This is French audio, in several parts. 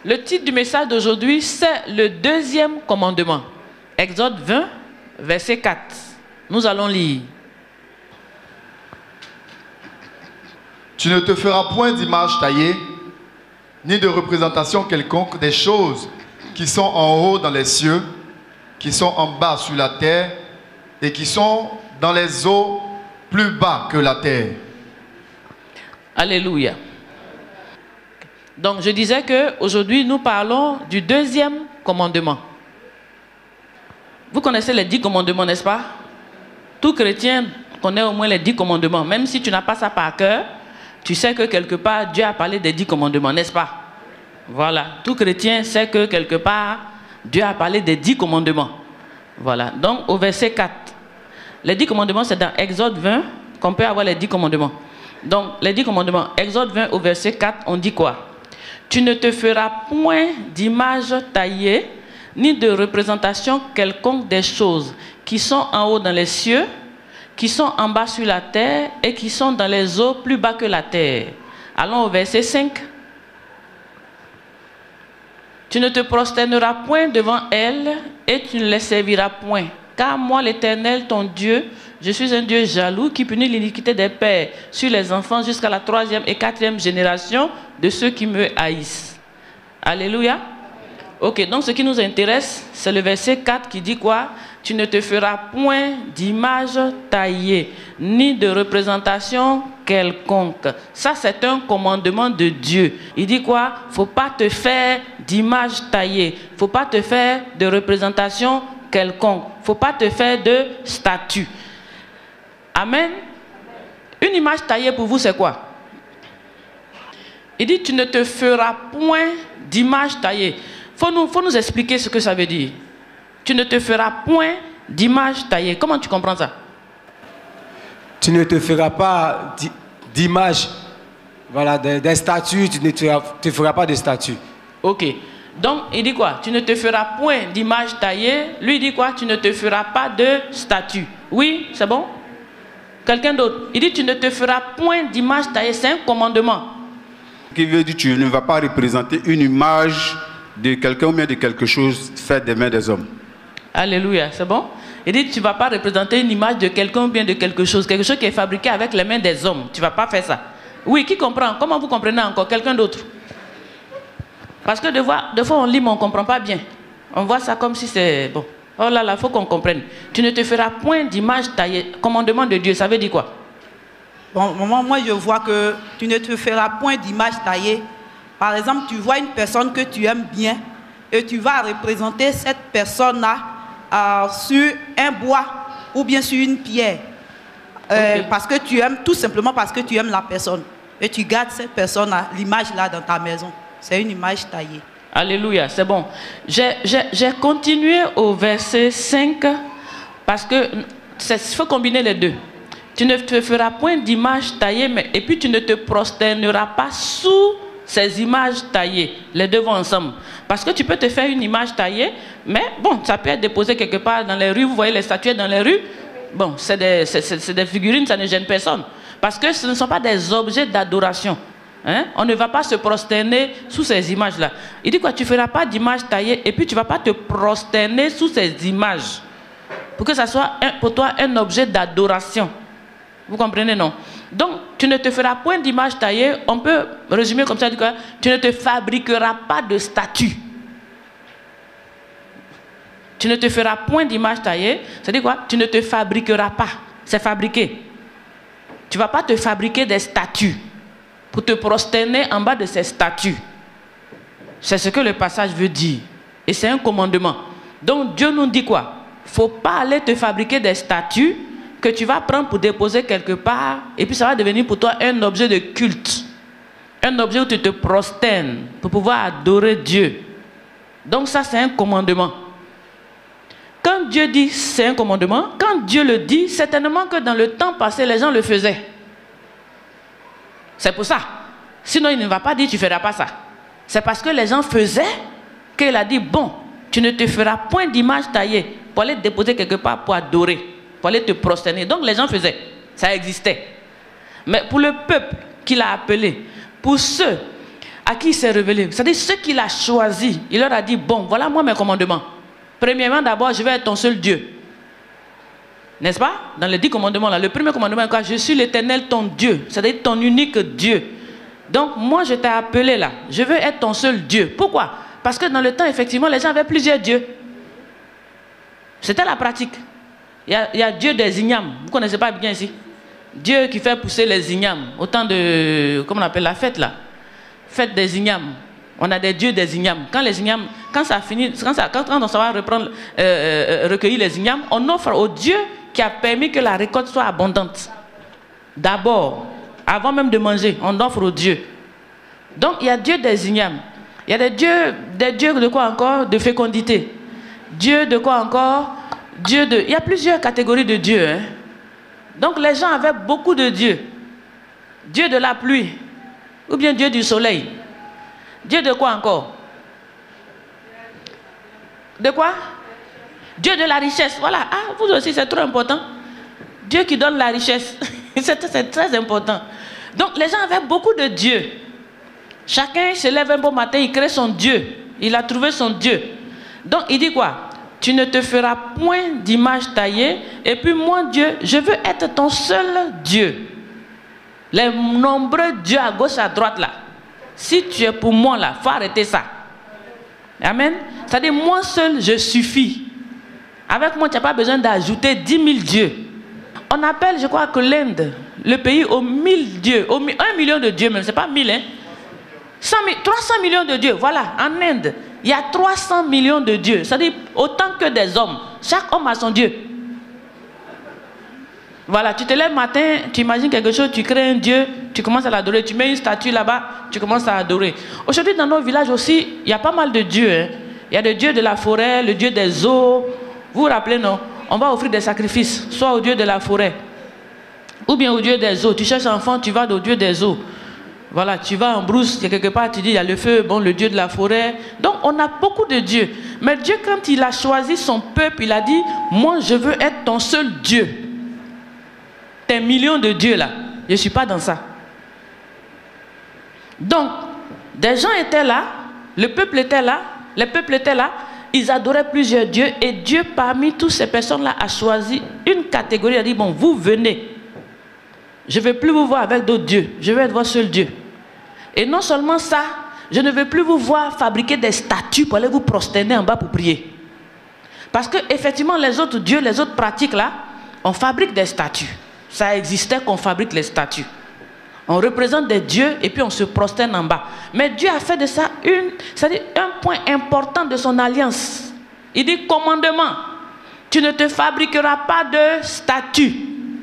Le titre du message d'aujourd'hui, c'est le deuxième commandement. Exode 20, verset 4. Nous allons lire. Tu ne te feras point d'image taillée, ni de représentation quelconque des choses qui sont en haut dans les cieux, qui sont en bas sur la terre, et qui sont dans les eaux plus bas que la terre. Alléluia. Donc je disais qu'aujourd'hui nous parlons du deuxième commandement. Vous connaissez les 10 commandements, n'est-ce pas? Tout chrétien connaît au moins les 10 commandements. Même si tu n'as pas ça par cœur, tu sais que quelque part Dieu a parlé des 10 commandements, n'est-ce pas? Voilà. Tout chrétien sait que quelque part Dieu a parlé des 10 commandements. Voilà. Donc au verset 4. Les 10 commandements, c'est dans Exode 20 qu'on peut avoir les 10 commandements. Donc les 10 commandements, Exode 20 au verset 4, on dit quoi? Tu ne te feras point d'image taillée, ni de représentation quelconque des choses qui sont en haut dans les cieux, qui sont en bas sur la terre et qui sont dans les eaux plus bas que la terre. Allons au verset 5. Tu ne te prosterneras point devant elles et tu ne les serviras point. Car moi, l'Éternel, ton Dieu, je suis un Dieu jaloux qui punit l'iniquité des pères sur les enfants jusqu'à la 3e et 4e génération de ceux qui me haïssent. Alléluia. Ok, donc ce qui nous intéresse, c'est le verset 4 qui dit quoi? Tu ne te feras point d'image taillée, ni de représentation quelconque. Ça, c'est un commandement de Dieu. Il dit quoi? Il ne faut pas te faire d'image taillée. Il ne faut pas te faire de représentation quelconque. Il ne faut pas te faire de statue. Amen. Une image taillée pour vous, c'est quoi? Il dit, tu ne te feras point d'image taillée. Faut nous expliquer ce que ça veut dire. Tu ne te feras point d'image taillée. Comment tu comprends ça? Tu ne te feras pas d'image, voilà, des statues, tu ne te feras pas de statues. Ok. Donc, il dit quoi? Tu ne te feras point d'image taillée. Lui, il dit quoi? Tu ne te feras pas de statue. Oui, c'est bon? Quelqu'un d'autre? Il dit, tu ne te feras point d'image taillée. C'est un commandement. Qui veut dire, tu ne vas pas représenter une image de quelqu'un ou bien de quelque chose fait des mains des hommes. Alléluia, c'est bon? Il dit, tu ne vas pas représenter une image de quelqu'un ou bien de quelque chose qui est fabriqué avec les mains des hommes. Tu ne vas pas faire ça. Oui, qui comprend? Comment vous comprenez encore? Quelqu'un d'autre? Parce que des fois on lit mais on ne comprend pas bien. On voit ça comme si c'est... Bon, oh là là, il faut qu'on comprenne. Tu ne te feras point d'image taillée. Commandement de Dieu, ça veut dire quoi? Bon, moi je vois que tu ne te feras point d'image taillée. Par exemple, tu vois une personne que tu aimes bien et tu vas représenter cette personne-là sur un bois ou bien sur une pierre. Okay. Parce que tu aimes, tout simplement parce que tu aimes la personne. Et tu gardes cette personne-là, l'image-là dans ta maison. C'est une image taillée. Alléluia, c'est bon. J'ai continué au verset 5 parce que il faut combiner les deux. Tu ne te feras point d'image taillée, et puis tu ne te prosterneras pas sous ces images taillées. Les deux vont ensemble. Parce que tu peux te faire une image taillée, mais bon, ça peut être déposé quelque part dans les rues. Vous voyez les statuettes dans les rues. Bon, c'est des figurines, ça ne gêne personne. Parce que ce ne sont pas des objets d'adoration. Hein? On ne va pas se prosterner sous ces images-là. Il dit quoi? Tu ne feras pas d'image taillée et puis tu ne vas pas te prosterner sous ces images. Pour que ça soit pour toi un objet d'adoration. Vous comprenez, non? Donc, tu ne te feras point d'image taillée. On peut résumer comme ça. Tu ne te fabriqueras pas de statue. Tu ne te feras point d'image taillée. C'est-à-dire quoi? Tu ne te fabriqueras pas. C'est fabriqué. Tu ne vas pas te fabriquer des statues pour te prosterner en bas de ces statues. C'est ce que le passage veut dire. Et c'est un commandement. Donc, Dieu nous dit quoi? Il ne faut pas aller te fabriquer des statues que tu vas prendre pour déposer quelque part, et puis ça va devenir pour toi un objet de culte. Un objet où tu te prosternes pour pouvoir adorer Dieu. Donc ça, c'est un commandement. Quand Dieu dit c'est un commandement, quand Dieu le dit, certainement que dans le temps passé, les gens le faisaient. C'est pour ça. Sinon, il ne va pas dire tu ne feras pas ça. C'est parce que les gens faisaient qu'il a dit, bon, tu ne te feras point d'image taillée pour aller te déposer quelque part pour adorer. Pour aller te prosterner. Donc les gens faisaient. Ça existait. Mais pour le peuple qu'il a appelé, pour ceux à qui il s'est révélé? C'est-à-dire ceux qu'il a choisis. Il leur a dit, bon, voilà moi mes commandements. Premièrement, d'abord, je vais être ton seul Dieu. N'est-ce pas? Dans les 10 commandements, là, le premier commandement est quoi? Je suis l'Éternel, ton Dieu. C'est-à-dire ton unique Dieu. Donc, moi, je t'ai appelé là. Je veux être ton seul Dieu. Pourquoi? Parce que dans le temps, effectivement, les gens avaient plusieurs dieux. C'était la pratique. Il y a Dieu des ignames. Vous ne connaissez pas bien ici? Dieu qui fait pousser les ignames. Autant de... Comment on appelle la fête là? Fête des ignames. On a des dieux des ignames. Quand les ignames... Quand ça finit... Quand on va reprendre... recueillir les ignames, on offre au Dieu qui a permis que la récolte soit abondante. D'abord, avant même de manger, on offre au Dieu. Donc, il y a Dieu des ignames. Il y a des dieux de quoi encore? De fécondité. Dieu de quoi encore? Dieu de... Il y a plusieurs catégories de dieux. Hein? Donc, les gens avaient beaucoup de dieux. Dieu de la pluie. Ou bien Dieu du soleil. Dieu de quoi encore? De quoi? Dieu de la richesse. Voilà. Ah, vous aussi, c'est trop important. Dieu qui donne la richesse. C'est très important. Donc, les gens avaient beaucoup de dieux. Chacun se lève un beau matin, il crée son Dieu. Il a trouvé son Dieu. Donc, il dit quoi? Tu ne te feras point d'image taillée. Et puis, moi, Dieu, je veux être ton seul Dieu. Les nombreux dieux à gauche, à droite, là. Si tu es pour moi, là, il faut arrêter ça. Amen. C'est-à-dire, moi seul, je suffis. Avec moi, tu n'as pas besoin d'ajouter 10 000 dieux. On appelle, je crois, que l'Inde, le pays aux 1000 dieux, aux 1 million de dieux, même, ce n'est pas 1000, hein. 300 millions de dieux, voilà, en Inde, il y a 300 millions de dieux, c'est-à-dire autant que des hommes. Chaque homme a son Dieu. Voilà, tu te lèves le matin, tu imagines quelque chose, tu crées un Dieu, tu commences à l'adorer, tu mets une statue là-bas, tu commences à adorer. Aujourd'hui, dans nos villages aussi, il y a pas mal de dieux. Hein. Il y a le Dieu de la forêt, le Dieu des eaux. Vous vous rappelez, non? On va offrir des sacrifices, soit au Dieu de la forêt, ou bien au Dieu des eaux. Tu cherches un enfant, tu vas au Dieu des eaux. Voilà, tu vas en brousse, il y a quelque part, tu dis, il y a le feu, bon, le Dieu de la forêt. Donc, on a beaucoup de dieux. Mais Dieu, quand il a choisi son peuple, il a dit, moi, je veux être ton seul Dieu. Tes millions de dieux, là, je ne suis pas dans ça. Donc, des gens étaient là, le peuple était là, les peuples étaient là, ils adoraient plusieurs dieux, et Dieu, parmi toutes ces personnes-là, a choisi une catégorie, il a dit, bon, vous venez. Je ne veux plus vous voir avec d'autres dieux, je veux être votre seul Dieu. Et non seulement ça, je ne veux plus vous voir fabriquer des statues pour aller vous prosterner en bas pour prier. Parce que effectivement, les autres dieux, les autres pratiques là, on fabrique des statues. Ça existait qu'on fabrique les statues. On représente des dieux et puis on se prosterne en bas. Mais Dieu a fait de ça c'est-à-dire un point important de son alliance. Il dit commandement, tu ne te fabriqueras pas de statue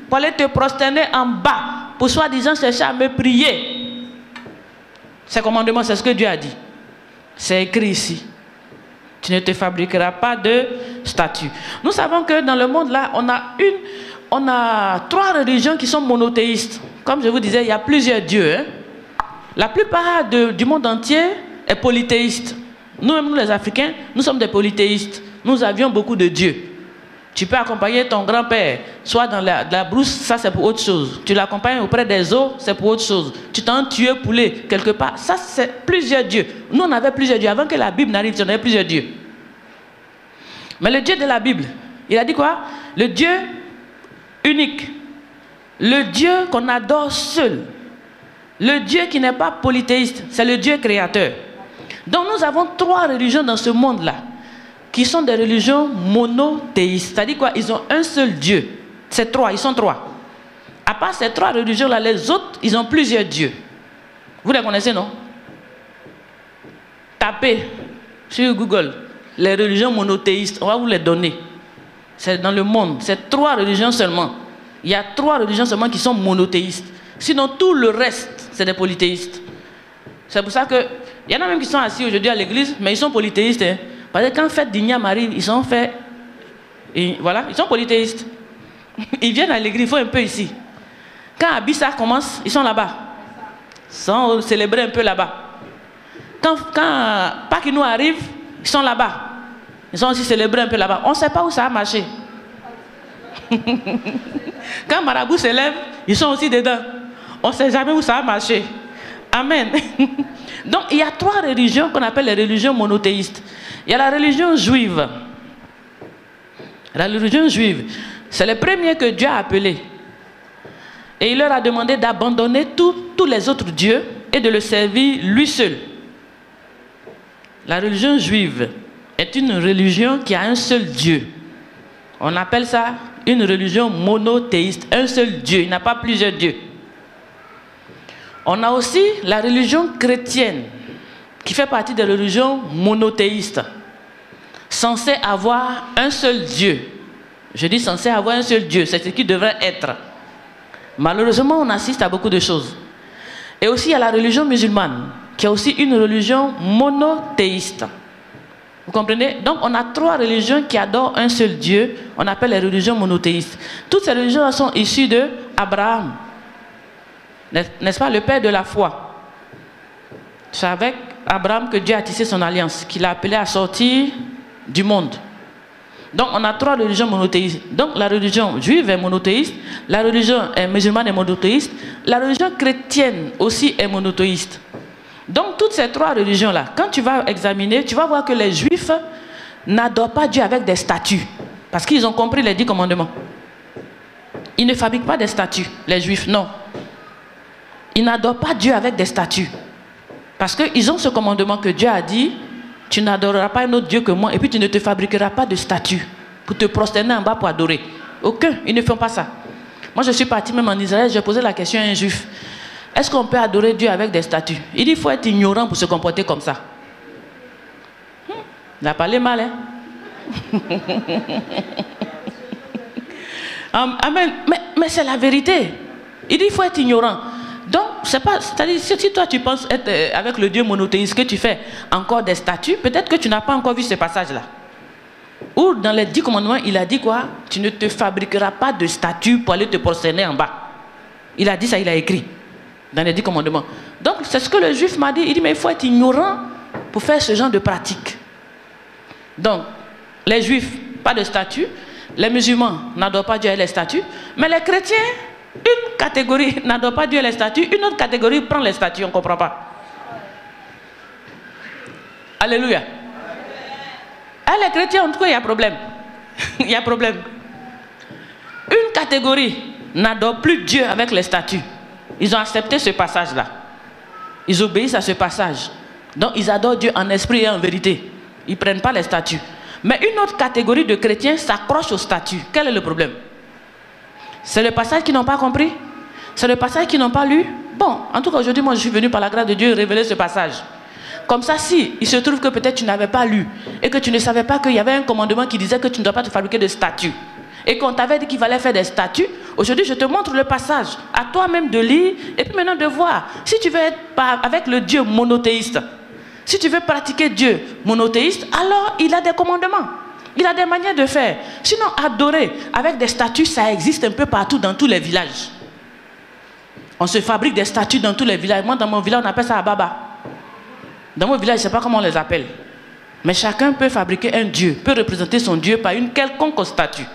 pour aller te prosterner en bas, pour soi-disant chercher à me prier. Ces commandements, c'est ce que Dieu a dit. C'est écrit ici. Tu ne te fabriqueras pas de statue. Nous savons que dans le monde là, on a 3 religions qui sont monothéistes. Comme je vous disais, il y a plusieurs dieux. Hein? La plupart du monde entier est polythéiste. Nous les Africains, nous sommes des polythéistes. Nous avions beaucoup de dieux. Tu peux accompagner ton grand-père, soit dans la brousse, ça c'est pour autre chose. Tu l'accompagnes auprès des eaux, c'est pour autre chose. Tu t'en tues poulet quelque part, ça c'est plusieurs dieux. Nous on avait plusieurs dieux. Avant que la Bible n'arrive, on avait plusieurs dieux. Mais le Dieu de la Bible, il a dit quoi? Le Dieu unique. Le Dieu qu'on adore seul. Le Dieu qui n'est pas polythéiste, c'est le Dieu créateur. Donc nous avons 3 religions dans ce monde-là, qui sont des religions monothéistes. C'est-à-dire quoi? Ils ont un seul Dieu. C'est 3, ils sont 3. À part ces 3 religions-là, les autres, ils ont plusieurs dieux. Vous les connaissez, non? Tapez sur Google les religions monothéistes, on va vous les donner. C'est dans le monde, c'est 3 religions seulement. Il y a 3 religions seulement qui sont monothéistes. Sinon, tout le reste, c'est des polythéistes. C'est pour ça que, il y en a même qui sont assis aujourd'hui à l'église, mais ils sont polythéistes. Hein. Parce que quand fête d'Ignam arrive, ils sont faits. Voilà, ils sont polythéistes. Ils viennent à l'église, il faut un peu ici. Quand Abissa commence, ils sont là-bas. Ils sont célébrés un peu là-bas. Quand Pakinou arrive, ils sont là-bas. Ils sont aussi célébrés un peu là-bas. On ne sait pas où ça a marché. Quand Marabout se lève, ils sont aussi dedans. On ne sait jamais où ça a marché. Amen. Donc, il y a 3 religions qu'on appelle les religions monothéistes. Il y a la religion juive. La religion juive, c'est le premier que Dieu a appelé. Et il leur a demandé d'abandonner tous les autres dieux et de le servir lui seul. La religion juive est une religion qui a un seul Dieu. On appelle ça une religion monothéiste, un seul Dieu, il n'a pas plusieurs dieux. On a aussi la religion chrétienne, qui fait partie des religions monothéistes, censée avoir un seul Dieu. Je dis censé avoir un seul Dieu, c'est ce qui devrait être. Malheureusement, on assiste à beaucoup de choses. Et aussi, il y a la religion musulmane, qui est aussi une religion monothéiste. Vous comprenez? Donc, on a 3 religions qui adorent un seul Dieu. On appelle les religions monothéistes. Toutes ces religions sont issues de Abraham. N'est-ce pas, le père de la foi? C'est avec Abraham que Dieu a tissé son alliance, qu'il a appelé à sortir du monde. Donc, on a 3 religions monothéistes. Donc, la religion juive est monothéiste, la religion musulmane est monothéiste, la religion chrétienne aussi est monothéiste. Donc, toutes ces 3 religions-là, quand tu vas examiner, tu vas voir que les Juifs n'adorent pas Dieu avec des statues. Parce qu'ils ont compris les 10 commandements. Ils ne fabriquent pas des statues, les Juifs, non. Ils n'adorent pas Dieu avec des statues. Parce qu'ils ont ce commandement que Dieu a dit, tu n'adoreras pas un autre Dieu que moi, et puis tu ne te fabriqueras pas de statue pour te prosterner en bas pour adorer. Aucun, ils ne font pas ça. Moi, je suis parti même en Israël, j'ai posé la question à un Juif. Est-ce qu'on peut adorer Dieu avec des statues? Il dit qu'il faut être ignorant pour se comporter comme ça. Il a parlé mal, hein? Amen. Mais c'est la vérité. Il dit qu'il faut être ignorant. Donc, c'est-à-dire, si toi tu penses être avec le Dieu monothéiste, que tu fais encore des statues, peut-être que tu n'as pas encore vu ce passage-là. Ou dans les 10 commandements, il a dit quoi? Tu ne te fabriqueras pas de statues pour aller te prosterner en bas. Il a dit ça, il a écrit dans les 10 commandements. Donc, c'est ce que le Juif m'a dit. Il dit, mais il faut être ignorant pour faire ce genre de pratique. Donc, les Juifs, pas de statues. Les musulmans n'adorent pas Dieu et les statues. Mais les chrétiens, une catégorie n'adore pas Dieu et les statues, une autre catégorie prend les statues, on ne comprend pas. Alléluia. Les chrétiens, en tout cas, il y a problème. Il y a problème. Une catégorie n'adore plus Dieu avec les statues. Ils ont accepté ce passage-là. Ils obéissent à ce passage. Donc, ils adorent Dieu en esprit et en vérité. Ils ne prennent pas les statues. Mais une autre catégorie de chrétiens s'accroche aux statues. Quel est le problème? C'est le passage qu'ils n'ont pas compris? C'est le passage qu'ils n'ont pas lu? Bon, en tout cas, aujourd'hui, moi, je suis venu par la grâce de Dieu révéler ce passage. Comme ça, si il se trouve que peut-être tu n'avais pas lu et que tu ne savais pas qu'il y avait un commandement qui disait que tu ne dois pas te fabriquer de statues et qu'on t'avait dit qu'il fallait faire des statues, aujourd'hui, je te montre le passage. À toi-même de lire et puis maintenant de voir. Si tu veux être avec le Dieu monothéiste, si tu veux pratiquer Dieu monothéiste, alors il a des commandements. Il a des manières de faire. Sinon, adorer avec des statues, ça existe un peu partout dans tous les villages. On se fabrique des statues dans tous les villages. Moi, dans mon village, on appelle ça Ababa. Dans mon village, je ne sais pas comment on les appelle. Mais chacun peut fabriquer un Dieu, peut représenter son Dieu par une quelconque statue.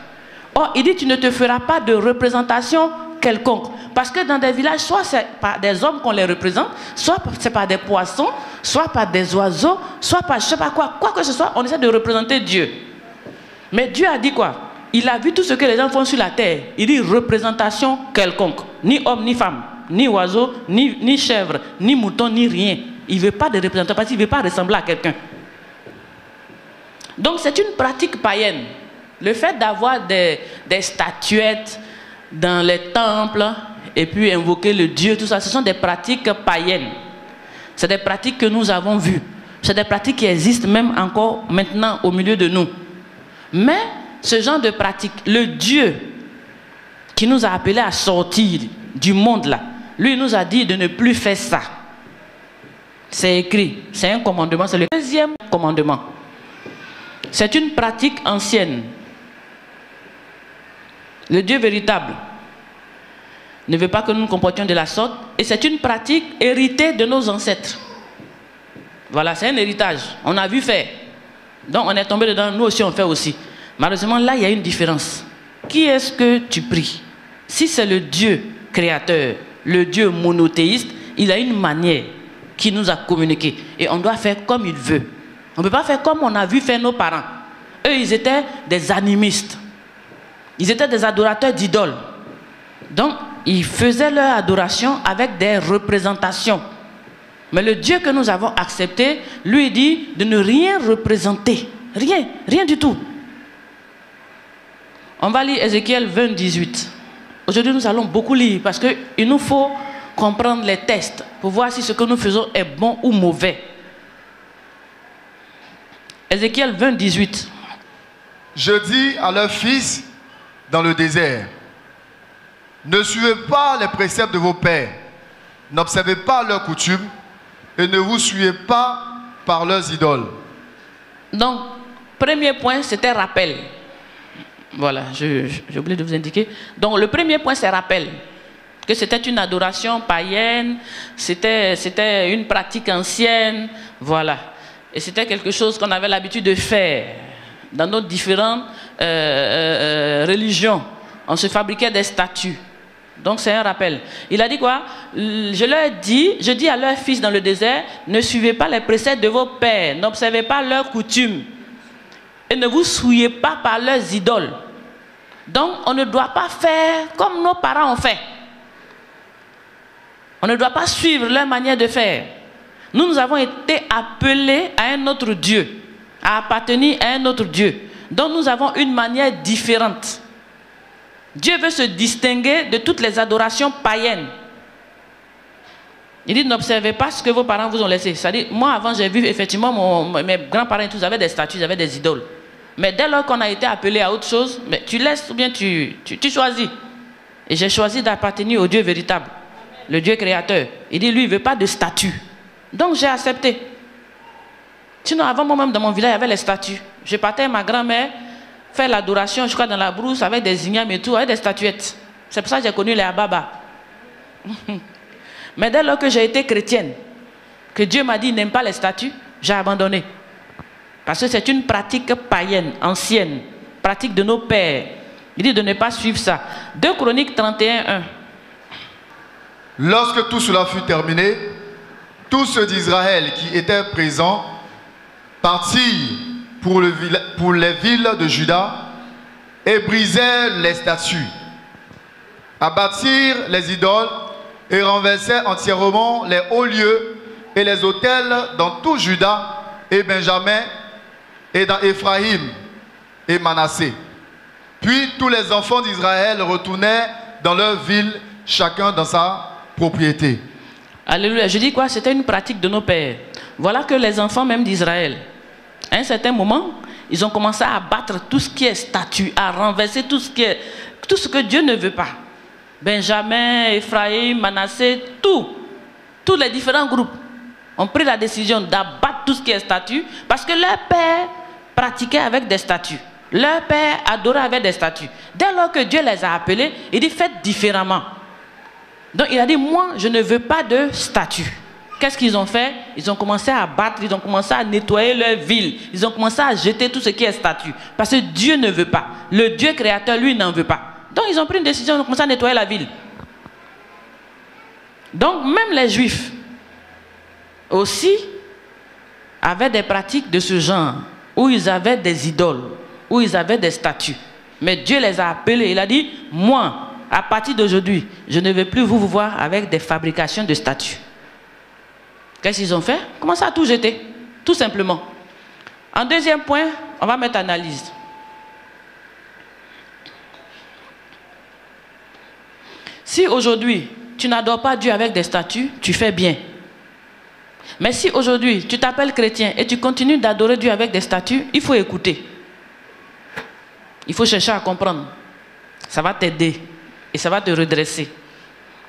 Or, il dit, tu ne te feras pas de représentation quelconque. Parce que dans des villages, soit c'est par des hommes qu'on les représente, soit c'est par des poissons, soit par des oiseaux, soit par je ne sais pas quoi. Quoi que ce soit, on essaie de représenter Dieu. Mais Dieu a dit quoi? Il a vu tout ce que les gens font sur la terre. Il dit représentation quelconque. Ni homme, ni femme, ni oiseau, ni chèvre, ni mouton, ni rien. Il ne veut pas de représentation parce qu'il ne veut pas ressembler à quelqu'un. Donc c'est une pratique païenne. Le fait d'avoir des statuettes dans les temples et puis invoquer le Dieu, tout ça, ce sont des pratiques païennes. C'est des pratiques que nous avons vues. C'est des pratiques qui existent même encore maintenant au milieu de nous. Mais ce genre de pratique, le Dieu qui nous a appelés à sortir du monde là, lui nous a dit de ne plus faire ça. C'est écrit, c'est un commandement, c'est le 2e commandement. C'est une pratique ancienne. Le Dieu véritable ne veut pas que nous nous comportions de la sorte et c'est une pratique héritée de nos ancêtres. Voilà, c'est un héritage. On a vu faire. Donc on est tombé dedans, nous aussi on fait aussi. Malheureusement là il y a une différence. Qui est-ce que tu pries? Si c'est le Dieu créateur, le Dieu monothéiste, il a une manière qui nous a communiqué. Et on doit faire comme il veut. On ne peut pas faire comme on a vu faire nos parents. Eux, ils étaient des animistes. Ils étaient des adorateurs d'idoles. Donc, ils faisaient leur adoration avec des représentations. Mais le Dieu que nous avons accepté, lui dit de ne rien représenter. Rien, rien du tout. On va lire Ézéchiel 20, 18. Aujourd'hui, nous allons beaucoup lire parce qu'il nous faut comprendre les tests pour voir si ce que nous faisons est bon ou mauvais. Ézéchiel 20, 18. Je dis à leurs fils dans le désert, ne suivez pas les préceptes de vos pères, n'observez pas leurs coutumes et ne vous suivez pas par leurs idoles. Donc, premier point, c'était rappel. Voilà, j'ai oublié de vous indiquer. Donc, le premier point, c'est rappel. Que c'était une adoration païenne, c'était une pratique ancienne, voilà. Et c'était quelque chose qu'on avait l'habitude de faire dans nos différentes religions. On se fabriquait des statues. Donc c'est un rappel. Il a dit quoi? Je dis à leurs fils dans le désert, ne suivez pas les préceptes de vos pères, n'observez pas leurs coutumes et ne vous souillez pas par leurs idoles. Donc on ne doit pas faire comme nos parents ont fait. On ne doit pas suivre leur manière de faire. Nous avons été appelés à un autre Dieu, à appartenir à un autre Dieu. Donc nous avons une manière différente. Dieu veut se distinguer de toutes les adorations païennes. Il dit, n'observez pas ce que vos parents vous ont laissé. C'est-à-dire, moi avant j'ai vu effectivement mes grands-parents tous avaient des statues, ils avaient des idoles. Mais dès lors qu'on a été appelé à autre chose, mais tu laisses ou bien tu choisis. Et j'ai choisi d'appartenir au Dieu véritable, le Dieu créateur. Il dit, lui, il ne veut pas de statues. Donc j'ai accepté. Sinon, avant moi-même, dans mon village, il y avait les statues. Je partais à ma grand-mère faire l'adoration, je crois, dans la brousse, avec des ignames et tout, avec des statuettes. C'est pour ça que j'ai connu les ababas. Mais dès lors que j'ai été chrétienne, que Dieu m'a dit, il n'aime pas les statues, j'ai abandonné. Parce que c'est une pratique païenne, ancienne, pratique de nos pères. Il dit de ne pas suivre ça. 2 Chroniques 31, 1. Lorsque tout cela fut terminé, tous ceux d'Israël qui étaient présents partirent pour les villes de Juda et brisèrent les statues, abattirent les idoles et renversèrent entièrement les hauts lieux et les autels dans tout Juda et Benjamin et dans Éphraïm et Manassé. Puis tous les enfants d'Israël retournèrent dans leur ville, chacun dans sa propriété. Alléluia. Je dis quoi? C'était une pratique de nos pères. Voilà que les enfants même d'Israël, à un certain moment, ils ont commencé à abattre tout ce qui est statue, à renverser tout ce que Dieu ne veut pas. Benjamin, Éphraïm, Manassé, tous les différents groupes ont pris la décision d'abattre tout ce qui est statue parce que leur père pratiquait avec des statues. Leur père adorait avec des statues. Dès lors que Dieu les a appelés, il dit faites différemment. Donc il a dit, moi je ne veux pas de statue. Qu'est-ce qu'ils ont fait? Ils ont commencé à battre, ils ont commencé à nettoyer leur ville. Ils ont commencé à jeter tout ce qui est statue. Parce que Dieu ne veut pas. Le Dieu créateur, lui, n'en veut pas. Donc ils ont pris une décision, ils ont commencé à nettoyer la ville. Donc même les Juifs aussi avaient des pratiques de ce genre, où ils avaient des idoles, où ils avaient des statues. Mais Dieu les a appelés, il a dit, moi, à partir d'aujourd'hui, je ne vais plus vous voir avec des fabrications de statues. Qu'est-ce qu'ils ont fait? Commencé à tout jeter, tout simplement. En deuxième point, on va mettre analyse. Si aujourd'hui, tu n'adores pas Dieu avec des statues, tu fais bien. Mais si aujourd'hui, tu t'appelles chrétien et tu continues d'adorer Dieu avec des statues, il faut écouter. Il faut chercher à comprendre. Ça va t'aider et ça va te redresser.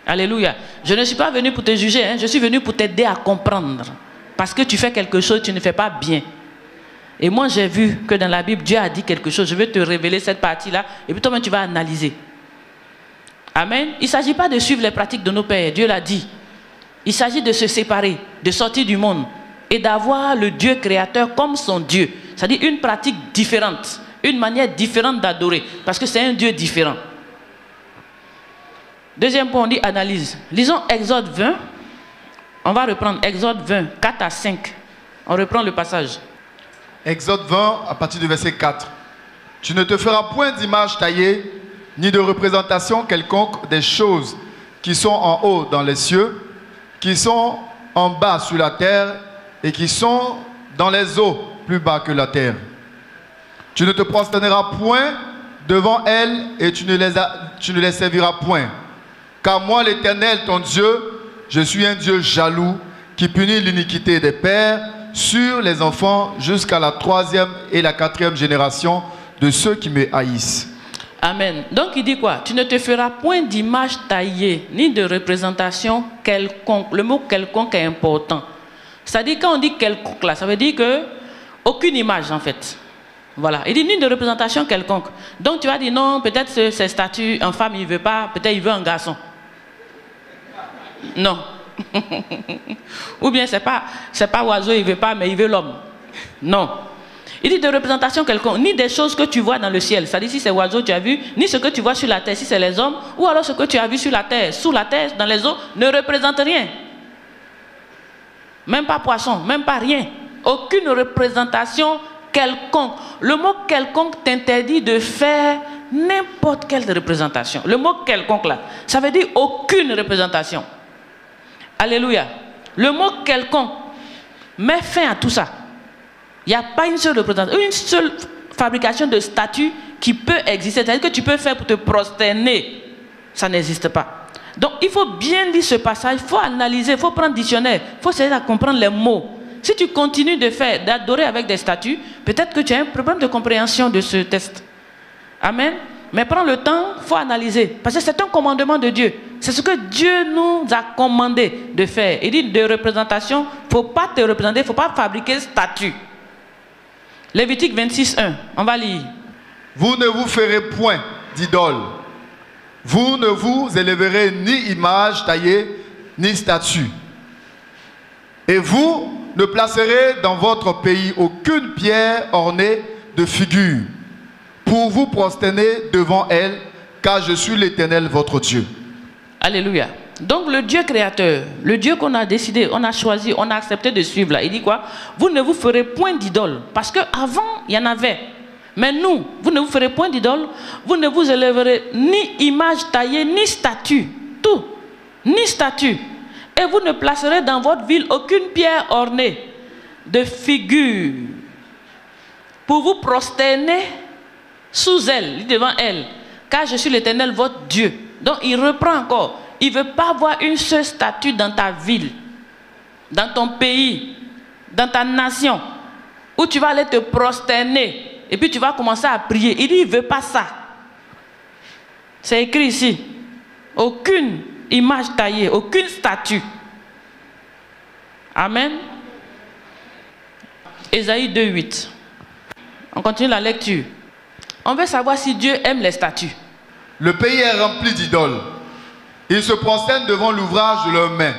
Alléluia. Je ne suis pas venu pour te juger, hein. Je suis venu pour t'aider à comprendre. Parce que tu fais quelque chose, tu ne fais pas bien. Et moi, j'ai vu que dans la Bible, Dieu a dit quelque chose. Je vais te révéler cette partie-là et puis toi-même, tu vas analyser. Amen. Il ne s'agit pas de suivre les pratiques de nos pères. Dieu l'a dit. Il s'agit de se séparer, de sortir du monde et d'avoir le Dieu créateur comme son Dieu. C'est-à-dire une pratique différente, une manière différente d'adorer. Parce que c'est un Dieu différent. Deuxième point, on dit analyse. Lisons Exode 20, On va reprendre Exode 20, 4 à 5. On reprend le passage. Exode 20, à partir du verset 4. Tu ne te feras point d'image taillée, ni de représentation quelconque des choses qui sont en haut dans les cieux, qui sont en bas sur la terre et qui sont dans les eaux plus bas que la terre. Tu ne te prosterneras point devant elles et tu ne les serviras point. Car moi, l'Éternel, ton Dieu, je suis un Dieu jaloux qui punit l'iniquité des pères sur les enfants jusqu'à la 3e et la 4e génération de ceux qui me haïssent. Amen. Donc il dit quoi? Tu ne te feras point d'image taillée, ni de représentation quelconque. Le mot quelconque est important. C'est-à-dire quand on dit quelconque là, ça veut dire que aucune image en fait. Voilà. Il dit ni de représentation quelconque. Donc tu vas dire non, peut-être ces statues en femme il veut pas, peut-être il veut un garçon. Non. Ou bien c'est pas oiseau il veut pas, mais il veut l'homme. Non. Il dit de représentation quelconque, ni des choses que tu vois dans le ciel. C'est-à-dire si c'est oiseau tu as vu, ni ce que tu vois sur la terre si c'est les hommes, ou alors ce que tu as vu sur la terre, sous la terre, dans les eaux, ne représente rien. Même pas poisson, même pas rien. Aucune représentation quelconque. Le mot quelconque t'interdit de faire n'importe quelle représentation. Le mot quelconque là, ça veut dire aucune représentation. Alléluia. Le mot quelconque met fin à tout ça. Il n'y a pas une seule représentation, une seule fabrication de statue qui peut exister. C'est-à-dire que tu peux faire pour te prosterner. Ça n'existe pas. Donc il faut bien lire ce passage, il faut analyser, il faut prendre dictionnaire, il faut essayer de comprendre les mots. Si tu continues d'adorer avec des statues, peut-être que tu as un problème de compréhension de ce texte. Amen. Mais prends le temps, il faut analyser. Parce que c'est un commandement de Dieu. C'est ce que Dieu nous a commandé de faire. Il dit de représentation, il ne faut pas te représenter, il ne faut pas fabriquer statue. Lévitique 26, 1, on va lire. Vous ne vous ferez point d'idole. Vous ne vous élèverez ni image taillée, ni statue. Et vous ne placerez dans votre pays aucune pierre ornée de figure, pour vous prosterner devant elle, car je suis l'Éternel, votre Dieu. Alléluia. Donc le Dieu créateur, le Dieu qu'on a décidé, on a choisi, on a accepté de suivre là, il dit quoi? Vous ne vous ferez point d'idole. Parce qu'avant, il y en avait. Mais nous, vous ne vous ferez point d'idole, vous ne vous élèverez ni image taillée, ni statue. Tout. Ni statue. Et vous ne placerez dans votre ville aucune pierre ornée de figure. Pour vous prosterner sous elle, devant elle. Car je suis l'Éternel, votre Dieu. Donc il reprend encore. Il ne veut pas voir une seule statue dans ta ville, dans ton pays, dans ta nation, où tu vas aller te prosterner et puis tu vas commencer à prier. Il dit, il ne veut pas ça. C'est écrit ici. Aucune image taillée, aucune statue. Amen. Ésaïe 2:8. On continue la lecture. On veut savoir si Dieu aime les statues. Le pays est rempli d'idoles. Ils se prosternent devant l'ouvrage de leurs mains,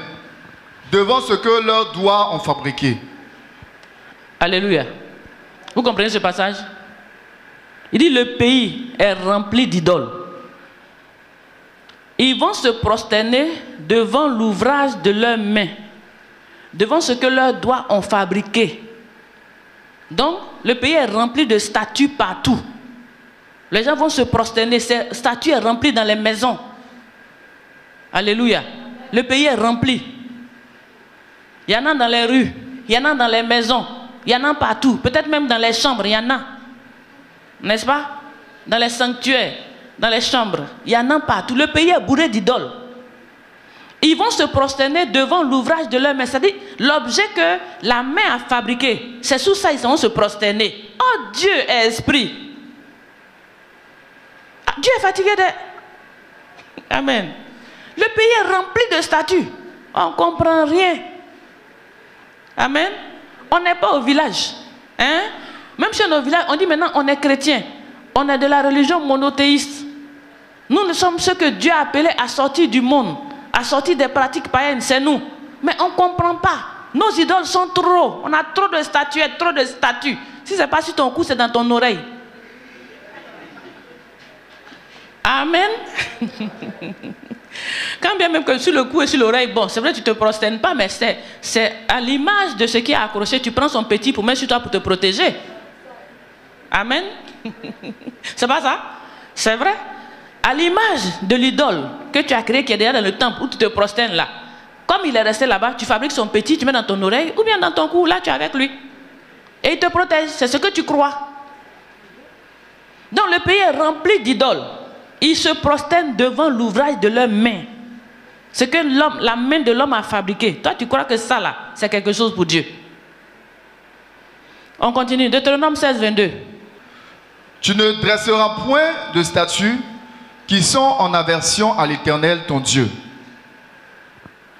devant ce que leurs doigts ont fabriqué. Alléluia. Vous comprenez ce passage? Il dit le pays est rempli d'idoles. Ils vont se prosterner devant l'ouvrage de leurs mains, devant ce que leurs doigts ont fabriqué. Donc, le pays est rempli de statues partout. Les gens vont se prosterner, ces statues sont remplies dans les maisons. Alléluia. Le pays est rempli. Il y en a dans les rues, il y en a dans les maisons, il y en a partout. Peut-être même dans les chambres, il y en a. N'est-ce pas? Dans les sanctuaires, dans les chambres, il y en a partout. Le pays est bourré d'idoles. Ils vont se prosterner devant l'ouvrage de leur main. C'est-à-dire l'objet que la main a fabriqué. C'est sous ça qu'ils vont se prosterner. Oh, Dieu est esprit. Dieu est fatigué de... Amen. Le pays est rempli de statues. On ne comprend rien. Amen. On n'est pas au village. Hein? Même si on est au village, on dit maintenant on est chrétien. On est de la religion monothéiste. Nous sommes ceux que Dieu a appelés à sortir du monde, à sortir des pratiques païennes. C'est nous. Mais on ne comprend pas. Nos idoles sont trop. On a trop de statuettes, trop de statues. Si ce n'est pas sur ton cou, c'est dans ton oreille. Amen. quand bien même que sur le cou et sur l'oreille, bon, c'est vrai, tu ne te prosternes pas, mais c'est à l'image de ce qui est accroché. Tu prends son petit pour mettre sur toi pour te protéger. Amen. C'est pas ça? C'est vrai. À l'image de l'idole que tu as créé qui est derrière dans le temple où tu te prosternes là. Comme il est resté là-bas, tu fabriques son petit, tu mets dans ton oreille ou bien dans ton cou, là tu es avec lui. Et il te protège, c'est ce que tu crois. Donc le pays est rempli d'idoles. Ils se prosternent devant l'ouvrage de leurs mains. Ce que la main de l'homme a fabriqué. Toi tu crois que ça là, c'est quelque chose pour Dieu. On continue, Deutéronome 16, 22. Tu ne dresseras point de statues qui sont en aversion à l'Éternel ton Dieu.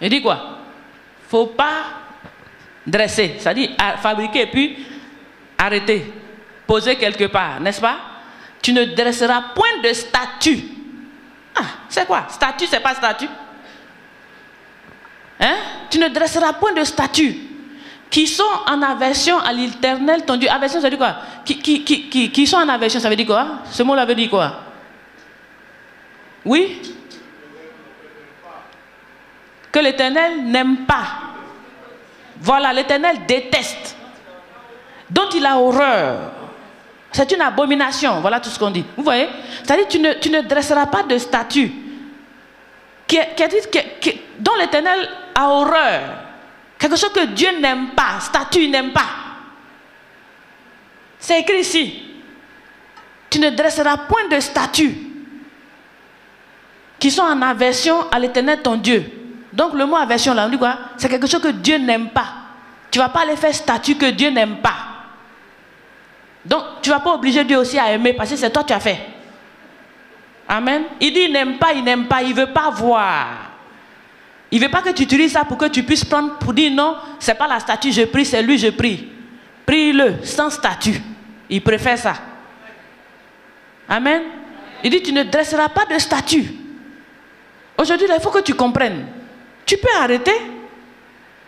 Il dit quoi? Faut pas dresser, c'est-à-dire fabriquer et puis arrêter, poser quelque part, n'est-ce pas? Tu ne dresseras point de statue. Ah, c'est quoi? Statue, c'est pas statue. Hein? Tu ne dresseras point de statue qui sont en aversion à l'Éternel ton Dieu. Aversion, ça veut dire quoi? Qui sont en aversion, ça veut dire quoi? Ce mot-là veut dire quoi? Oui? Que l'Éternel n'aime pas. Voilà, l'Éternel déteste. Dont il a horreur. C'est une abomination. Voilà tout ce qu'on dit. Vous voyez? C'est-à-dire tu ne dresseras pas de statue dont l'Éternel a horreur. Quelque chose que Dieu n'aime pas. Statue n'aime pas. C'est écrit ici. Tu ne dresseras point de statue qui sont en aversion à l'Éternel ton Dieu. Donc le mot aversion là, on dit quoi? C'est quelque chose que Dieu n'aime pas. Tu ne vas pas aller faire statut que Dieu n'aime pas. Donc tu ne vas pas obliger Dieu aussi à aimer parce que c'est toi qui as fait. Amen. Il dit il n'aime pas, il n'aime pas, il ne veut pas voir. Il ne veut pas que tu utilises ça pour que tu puisses prendre pour dire non, ce n'est pas la statue, je prie, c'est lui, je prie. Prie-le sans statut. Il préfère ça. Amen. Il dit tu ne dresseras pas de statue. Aujourd'hui, il faut que tu comprennes. Tu peux arrêter.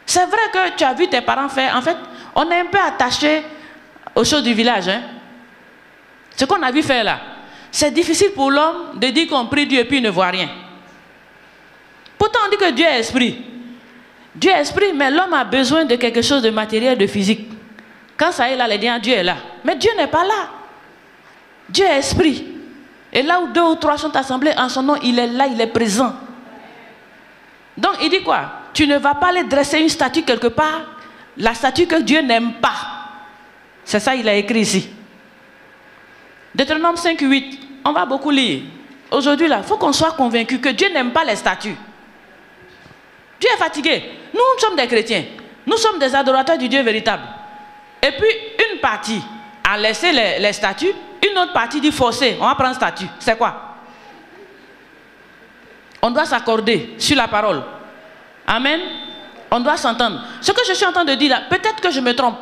C'est vrai que tu as vu tes parents faire. En fait, on est un peu attaché aux choses du village. Hein? Ce qu'on a vu faire là, c'est difficile pour l'homme de dire qu'on prie Dieu et puis il ne voit rien. Pourtant, on dit que Dieu est esprit. Dieu est esprit, mais l'homme a besoin de quelque chose de matériel, de physique. Quand ça est là, les dieux, Dieu est là. Mais Dieu n'est pas là. Dieu est esprit. Et là où 2 ou 3 sont assemblés en son nom, il est là, il est présent. Donc il dit quoi? Tu ne vas pas aller dresser une statue quelque part, la statue que Dieu n'aime pas. C'est ça il a écrit ici. Deutéronome 5, 8. On va beaucoup lire. Aujourd'hui là, il faut qu'on soit convaincu que Dieu n'aime pas les statues. Dieu est fatigué. Nous sommes des chrétiens. Nous sommes des adorateurs du Dieu véritable. Et puis une partie a laissé les statues. Une autre partie dit forcer, on va prendre statut. C'est quoi? On doit s'accorder sur la parole. Amen. On doit s'entendre. Ce que je suis en train de dire là, peut-être que je me trompe.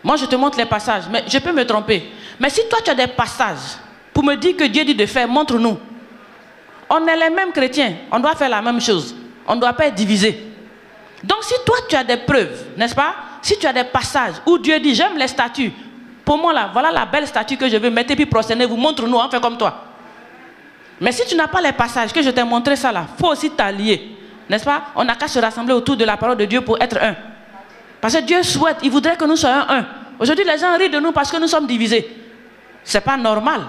Moi je te montre les passages, mais je peux me tromper. Mais si toi tu as des passages pour me dire que Dieu dit de faire, montre-nous. On est les mêmes chrétiens, on doit faire la même chose. On ne doit pas être divisé. Donc si toi tu as des preuves, n'est-ce pas? Si tu as des passages où Dieu dit j'aime les statues. Pour moi là, voilà la belle statue que je veux mettre et puis prosternez-vous, montre-nous, on fait comme toi. Mais si tu n'as pas les passages que je t'ai montré ça là, il faut aussi t'allier. N'est-ce pas? On n'a qu'à se rassembler autour de la parole de Dieu pour être un. Parce que Dieu souhaite, il voudrait que nous soyons un. Aujourd'hui les gens rient de nous parce que nous sommes divisés. Ce n'est pas normal.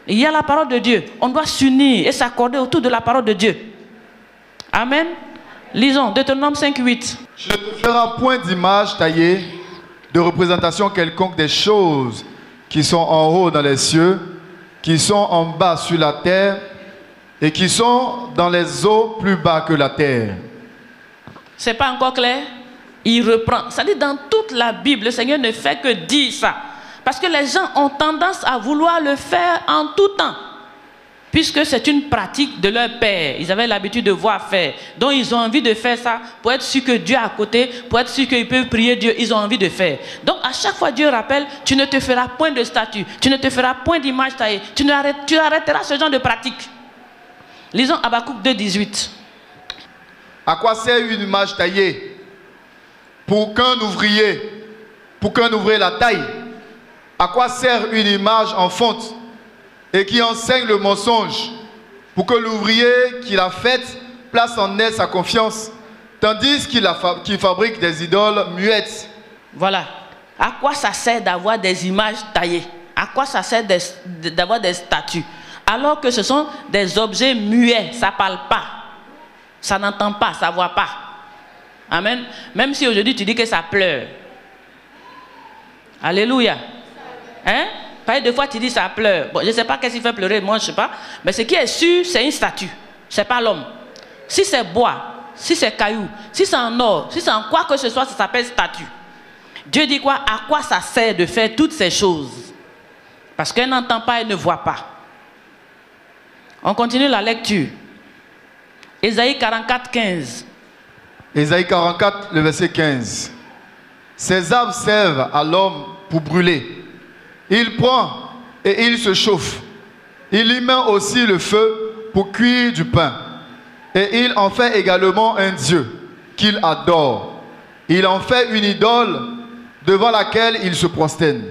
Il y a la parole de Dieu. On doit s'unir et s'accorder autour de la parole de Dieu. Amen. Lisons Deutéronome 5, 8. Tu ne te feras point d'image taillée de représentation quelconque des choses qui sont en haut dans les cieux, qui sont en bas sur la terre et qui sont dans les eaux plus bas que la terre. C'est pas encore clair? Il reprend. Ça dit dans toute la Bible, le Seigneur ne fait que dire ça. Parce que les gens ont tendance à vouloir le faire en tout temps. Puisque c'est une pratique de leur père. Ils avaient l'habitude de voir faire. Donc ils ont envie de faire ça pour être sûr que Dieu est à côté, pour être sûr qu'ils peuvent prier Dieu. Ils ont envie de faire. Donc à chaque fois Dieu rappelle, tu ne te feras point de statue, tu ne te feras point d'image taillée. Tu arrêteras ce genre de pratique. Lisons Habakkuk 2, 18. À quoi sert une image taillée? Pour qu'un ouvrier la taille. À quoi sert une image en fonte et qui enseigne le mensonge, pour que l'ouvrier qui l'a faite place en elle sa confiance, tandis qu'il fabrique des idoles muettes. Voilà. À quoi ça sert d'avoir des images taillées? À quoi ça sert d'avoir des statues? Alors que ce sont des objets muets, ça ne parle pas, ça n'entend pas, ça ne voit pas. Amen. Même si aujourd'hui tu dis que ça pleure. Alléluia. Hein? Des fois tu dis ça pleure. Bon, je ne sais pas qu'est-ce qui fait pleurer, moi je ne sais pas. Mais ce qui est sûr, c'est une statue. Ce n'est pas l'homme. Si c'est bois, si c'est caillou, si c'est en or, si c'est en quoi que ce soit, ça s'appelle statue. Dieu dit quoi? À quoi ça sert de faire toutes ces choses? Parce qu'elle n'entend pas, elle ne voit pas. On continue la lecture. Ésaïe 44, 15. Ésaïe 44, le verset 15. Ces arbres servent à l'homme pour brûler. Il prend et il se chauffe. Il y met aussi le feu pour cuire du pain. Et il en fait également un Dieu qu'il adore. Il en fait une idole devant laquelle il se prosterne.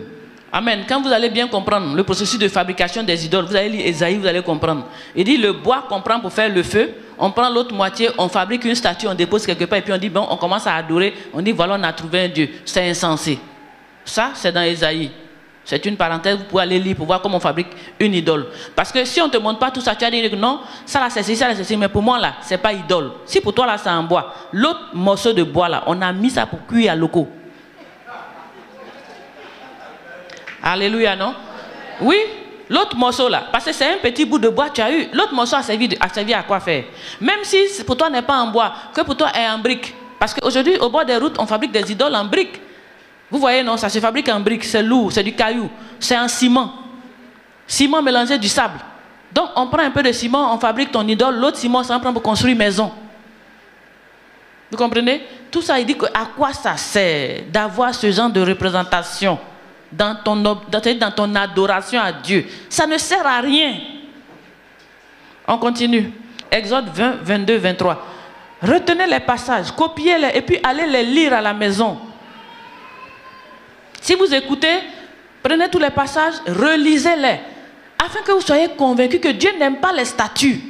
Amen. Quand vous allez bien comprendre le processus de fabrication des idoles, vous allez lire Ésaïe, vous allez comprendre. Il dit le bois qu'on prend pour faire le feu, on prend l'autre moitié, on fabrique une statue, on dépose quelque part et puis on dit bon, on commence à adorer, on dit voilà, on a trouvé un Dieu. C'est insensé. Ça, c'est dans Ésaïe. C'est une parenthèse, vous pouvez aller lire pour voir comment on fabrique une idole. Parce que si on ne te montre pas tout ça, tu vas dire que non, ça là c'est ceci, mais pour moi là, c'est pas idole. Si pour toi là c'est en bois, l'autre morceau de bois là, on a mis ça pour cuire à loco. Alléluia, non? Oui, l'autre morceau là, parce que c'est un petit bout de bois que tu as eu, l'autre morceau a servi à quoi faire? Même si pour toi n'est pas en bois, que pour toi est en brique. Parce qu'aujourd'hui, au bord des routes, on fabrique des idoles en briques. Vous voyez, non, ça se fabrique en briques, c'est lourd, c'est du caillou, c'est en ciment. Ciment mélangé du sable. Donc, on prend un peu de ciment, on fabrique ton idole, l'autre ciment, ça en prend pour construire une maison. Vous comprenez? Tout ça, il dit à quoi ça sert d'avoir ce genre de représentation dans ton adoration à Dieu. Ça ne sert à rien. On continue. Exode 20, 22, 23. Retenez les passages, copiez-les et puis allez les lire à la maison. Si vous écoutez, prenez tous les passages, relisez-les, afin que vous soyez convaincus que Dieu n'aime pas les statues.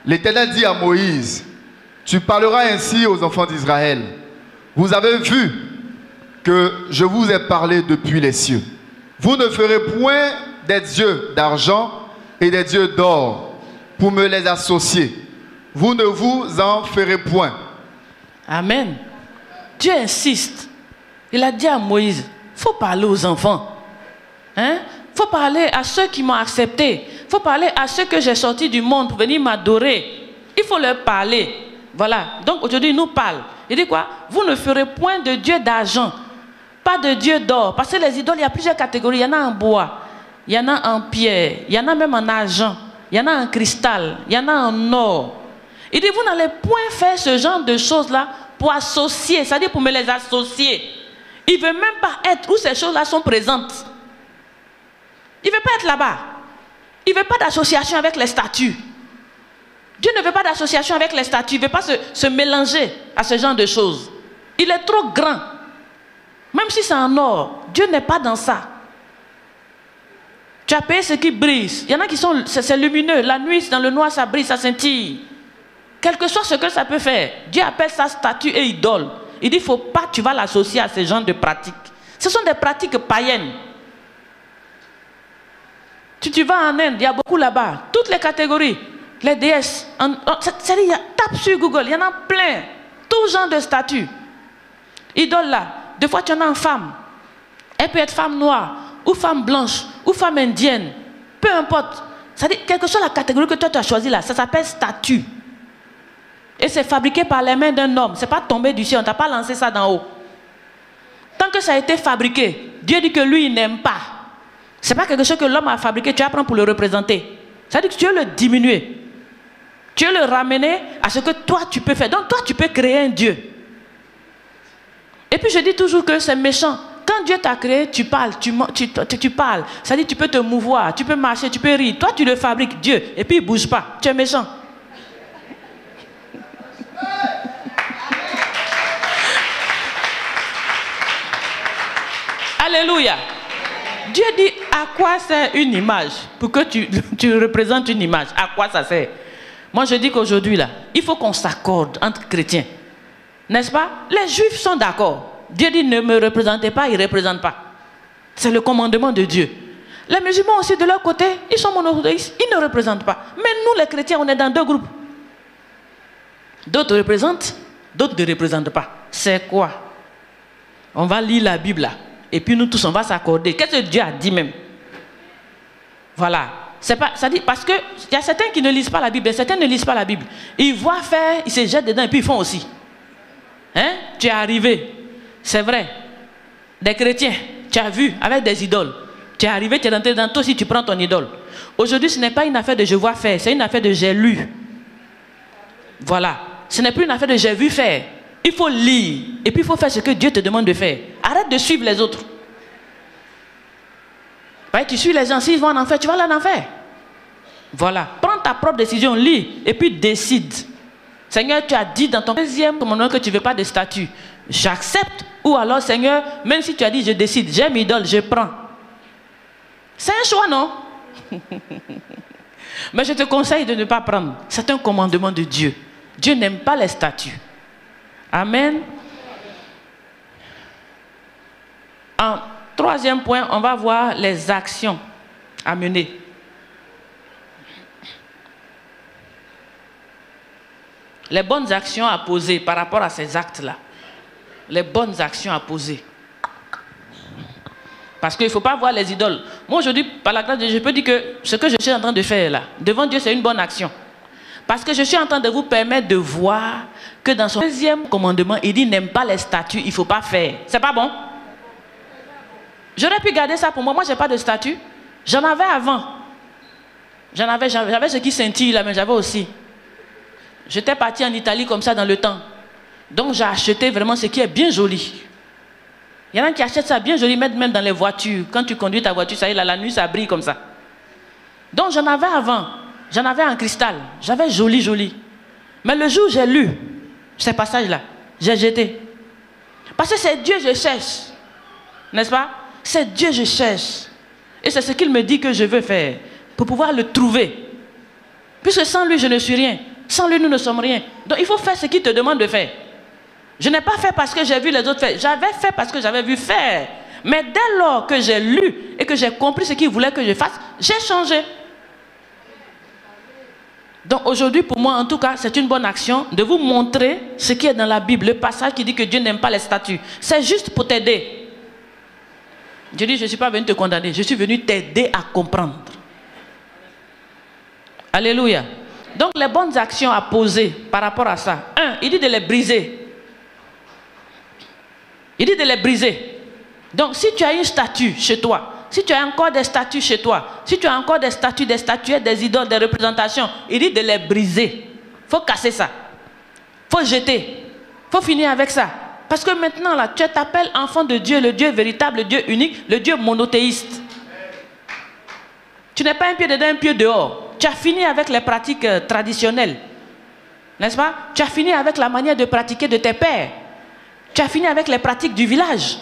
L'Éternel dit à Moïse, tu parleras ainsi aux enfants d'Israël. Vous avez vu que je vous ai parlé depuis les cieux. Vous ne ferez point des dieux d'argent et des dieux d'or pour me les associer. Vous ne vous en ferez point. Amen. Dieu insiste. Il a dit à Moïse, il faut parler aux enfants. Il faut parler à ceux qui m'ont accepté. Il faut parler à ceux que j'ai sortis du monde pour venir m'adorer. Il faut leur parler. Voilà. Donc aujourd'hui, il nous parle. Il dit quoi? Vous ne ferez point de dieu d'argent. Pas de dieu d'or. Parce que les idoles, il y a plusieurs catégories. Il y en a en bois, il y en a en pierre, il y en a même en argent, il y en a en cristal, il y en a en or. Il dit, vous n'allez point faire ce genre de choses-là pour associer, c'est-à-dire pour me les associer. Il ne veut même pas être où ces choses-là sont présentes. Il ne veut pas être là-bas. Il ne veut pas d'association avec les statues. Dieu ne veut pas d'association avec les statues. Il ne veut pas se mélanger à ce genre de choses. Il est trop grand. Même si c'est en or, Dieu n'est pas dans ça. Tu as payé ce qui brille. Il y en a qui sont, c'est lumineux. La nuit, dans le noir, ça brille, ça scintille. Quel que soit ce que ça peut faire, Dieu appelle ça statue et idole. Il dit, il ne faut pas que tu vas l'associer à ce genre de pratiques. Ce sont des pratiques païennes. Tu vas en Inde, il y a beaucoup là-bas. Toutes les catégories, les déesses. Tape sur Google, il y en a plein. Tout genre de statues. Idole là. Des fois, tu en as une femme. Elle peut être femme noire, ou femme blanche, ou femme indienne. Peu importe. C'est-à-dire, quelle que soit la catégorie que toi tu as choisie là, ça s'appelle statue. Et c'est fabriqué par les mains d'un homme. Ce n'est pas tombé du ciel, on ne t'a pas lancé ça d'en haut. Tant que ça a été fabriqué, Dieu dit que lui, il n'aime pas. Ce n'est pas quelque chose que l'homme a fabriqué, tu apprends pour le représenter. C'est-à-dire que tu veux le diminuer. Tu veux le ramener à ce que toi, tu peux faire. Donc, toi, tu peux créer un Dieu. Et puis, je dis toujours que c'est méchant. Quand Dieu t'a créé, tu parles, tu parles. C'est-à-dire tu peux te mouvoir, tu peux marcher, tu peux rire. Toi, tu le fabriques, Dieu. Et puis, il ne bouge pas. Tu es méchant. Alléluia. Dieu dit, à quoi sert une image? Pour que tu représentes une image. À quoi ça sert? Moi, je dis qu'aujourd'hui, là, il faut qu'on s'accorde entre chrétiens. N'est-ce pas? Les juifs sont d'accord. Dieu dit ne me représentez pas, ils ne représentent pas. C'est le commandement de Dieu. Les musulmans aussi, de leur côté, ils sont monothéistes, ils ne représentent pas. Mais nous, les chrétiens, on est dans deux groupes. D'autres représentent, d'autres ne représentent pas. C'est quoi? On va lire la Bible là. Et puis nous tous, on va s'accorder. Qu'est-ce que Dieu a dit même? Voilà. C'est pas, ça dit, parce qu'il y a certains qui ne lisent pas la Bible, et certains ne lisent pas la Bible. Ils voient faire, ils se jettent dedans et puis ils font aussi. Hein? Tu es arrivé. C'est vrai. Des chrétiens, tu as vu, avec des idoles. Tu es arrivé, tu es rentré dans toi aussi, tu prends ton idole. Aujourd'hui, ce n'est pas une affaire de je vois faire, c'est une affaire de j'ai lu. Voilà. Ce n'est plus une affaire de j'ai vu faire. Il faut lire. Et puis il faut faire ce que Dieu te demande de faire. Arrête de suivre les autres. Ouais, tu suis les gens, s'ils vont en enfer, tu vas aller en enfer. Voilà. Prends ta propre décision, lis. Et puis décide. Seigneur, tu as dit dans ton deuxième commandement que tu ne veux pas de statut. J'accepte. Ou alors, Seigneur, même si tu as dit je décide, j'aime idole, je prends. C'est un choix, non? Mais je te conseille de ne pas prendre. C'est un commandement de Dieu. Dieu n'aime pas les statuts. Amen. En troisième point, on va voir les actions à mener. Les bonnes actions à poser par rapport à ces actes-là. Les bonnes actions à poser. Parce qu'il ne faut pas voir les idoles. Moi aujourd'hui, par la grâce de Dieu, je peux dire que ce que je suis en train de faire là, devant Dieu, c'est une bonne action. Parce que je suis en train de vous permettre de voir que dans son deuxième commandement, il dit n'aime pas les statuts, il ne faut pas faire. C'est pas bon? J'aurais pu garder ça pour moi. Moi, je n'ai pas de statut. J'en avais avant. J'avais ce qui scintille là, mais j'avais aussi. J'étais parti en Italie comme ça dans le temps. Donc j'ai acheté vraiment ce qui est bien joli. Il y en a qui achètent ça bien joli, mettent même dans les voitures. Quand tu conduis ta voiture, ça y est, là, la nuit, ça brille comme ça. Donc j'en avais avant. J'en avais en cristal. J'avais joli. Mais le jour où j'ai lu ces passages-là, j'ai jeté. Parce que c'est Dieu que je cherche. N'est-ce pas? C'est Dieu que je cherche. Et c'est ce qu'il me dit que je veux faire. Pour pouvoir le trouver. Puisque sans lui, je ne suis rien. Sans lui, nous ne sommes rien. Donc il faut faire ce qu'il te demande de faire. Je n'ai pas fait parce que j'ai vu les autres faire. J'avais fait parce que j'avais vu faire. Mais dès lors que j'ai lu et que j'ai compris ce qu'il voulait que je fasse, j'ai changé. Donc aujourd'hui, pour moi, en tout cas, c'est une bonne action de vous montrer ce qui est dans la Bible. Le passage qui dit que Dieu n'aime pas les statuts. C'est juste pour t'aider. Je dis, je ne suis pas venu te condamner. Je suis venu t'aider à comprendre. Alléluia. Donc les bonnes actions à poser par rapport à ça. Un, il dit de les briser. Il dit de les briser. Donc si tu as une statue chez toi, si tu as encore des statues chez toi, si tu as encore des statues, des statuettes, des idoles, des représentations, il dit de les briser. Il faut casser ça. Il faut jeter. Il faut finir avec ça. Parce que maintenant, là, tu t'appelles enfant de Dieu, le Dieu véritable, le Dieu unique, le Dieu monothéiste. Tu n'es pas un pied dedans, un pied dehors. Tu as fini avec les pratiques traditionnelles. N'est-ce pas? Tu as fini avec la manière de pratiquer de tes pères. Tu as fini avec les pratiques du village.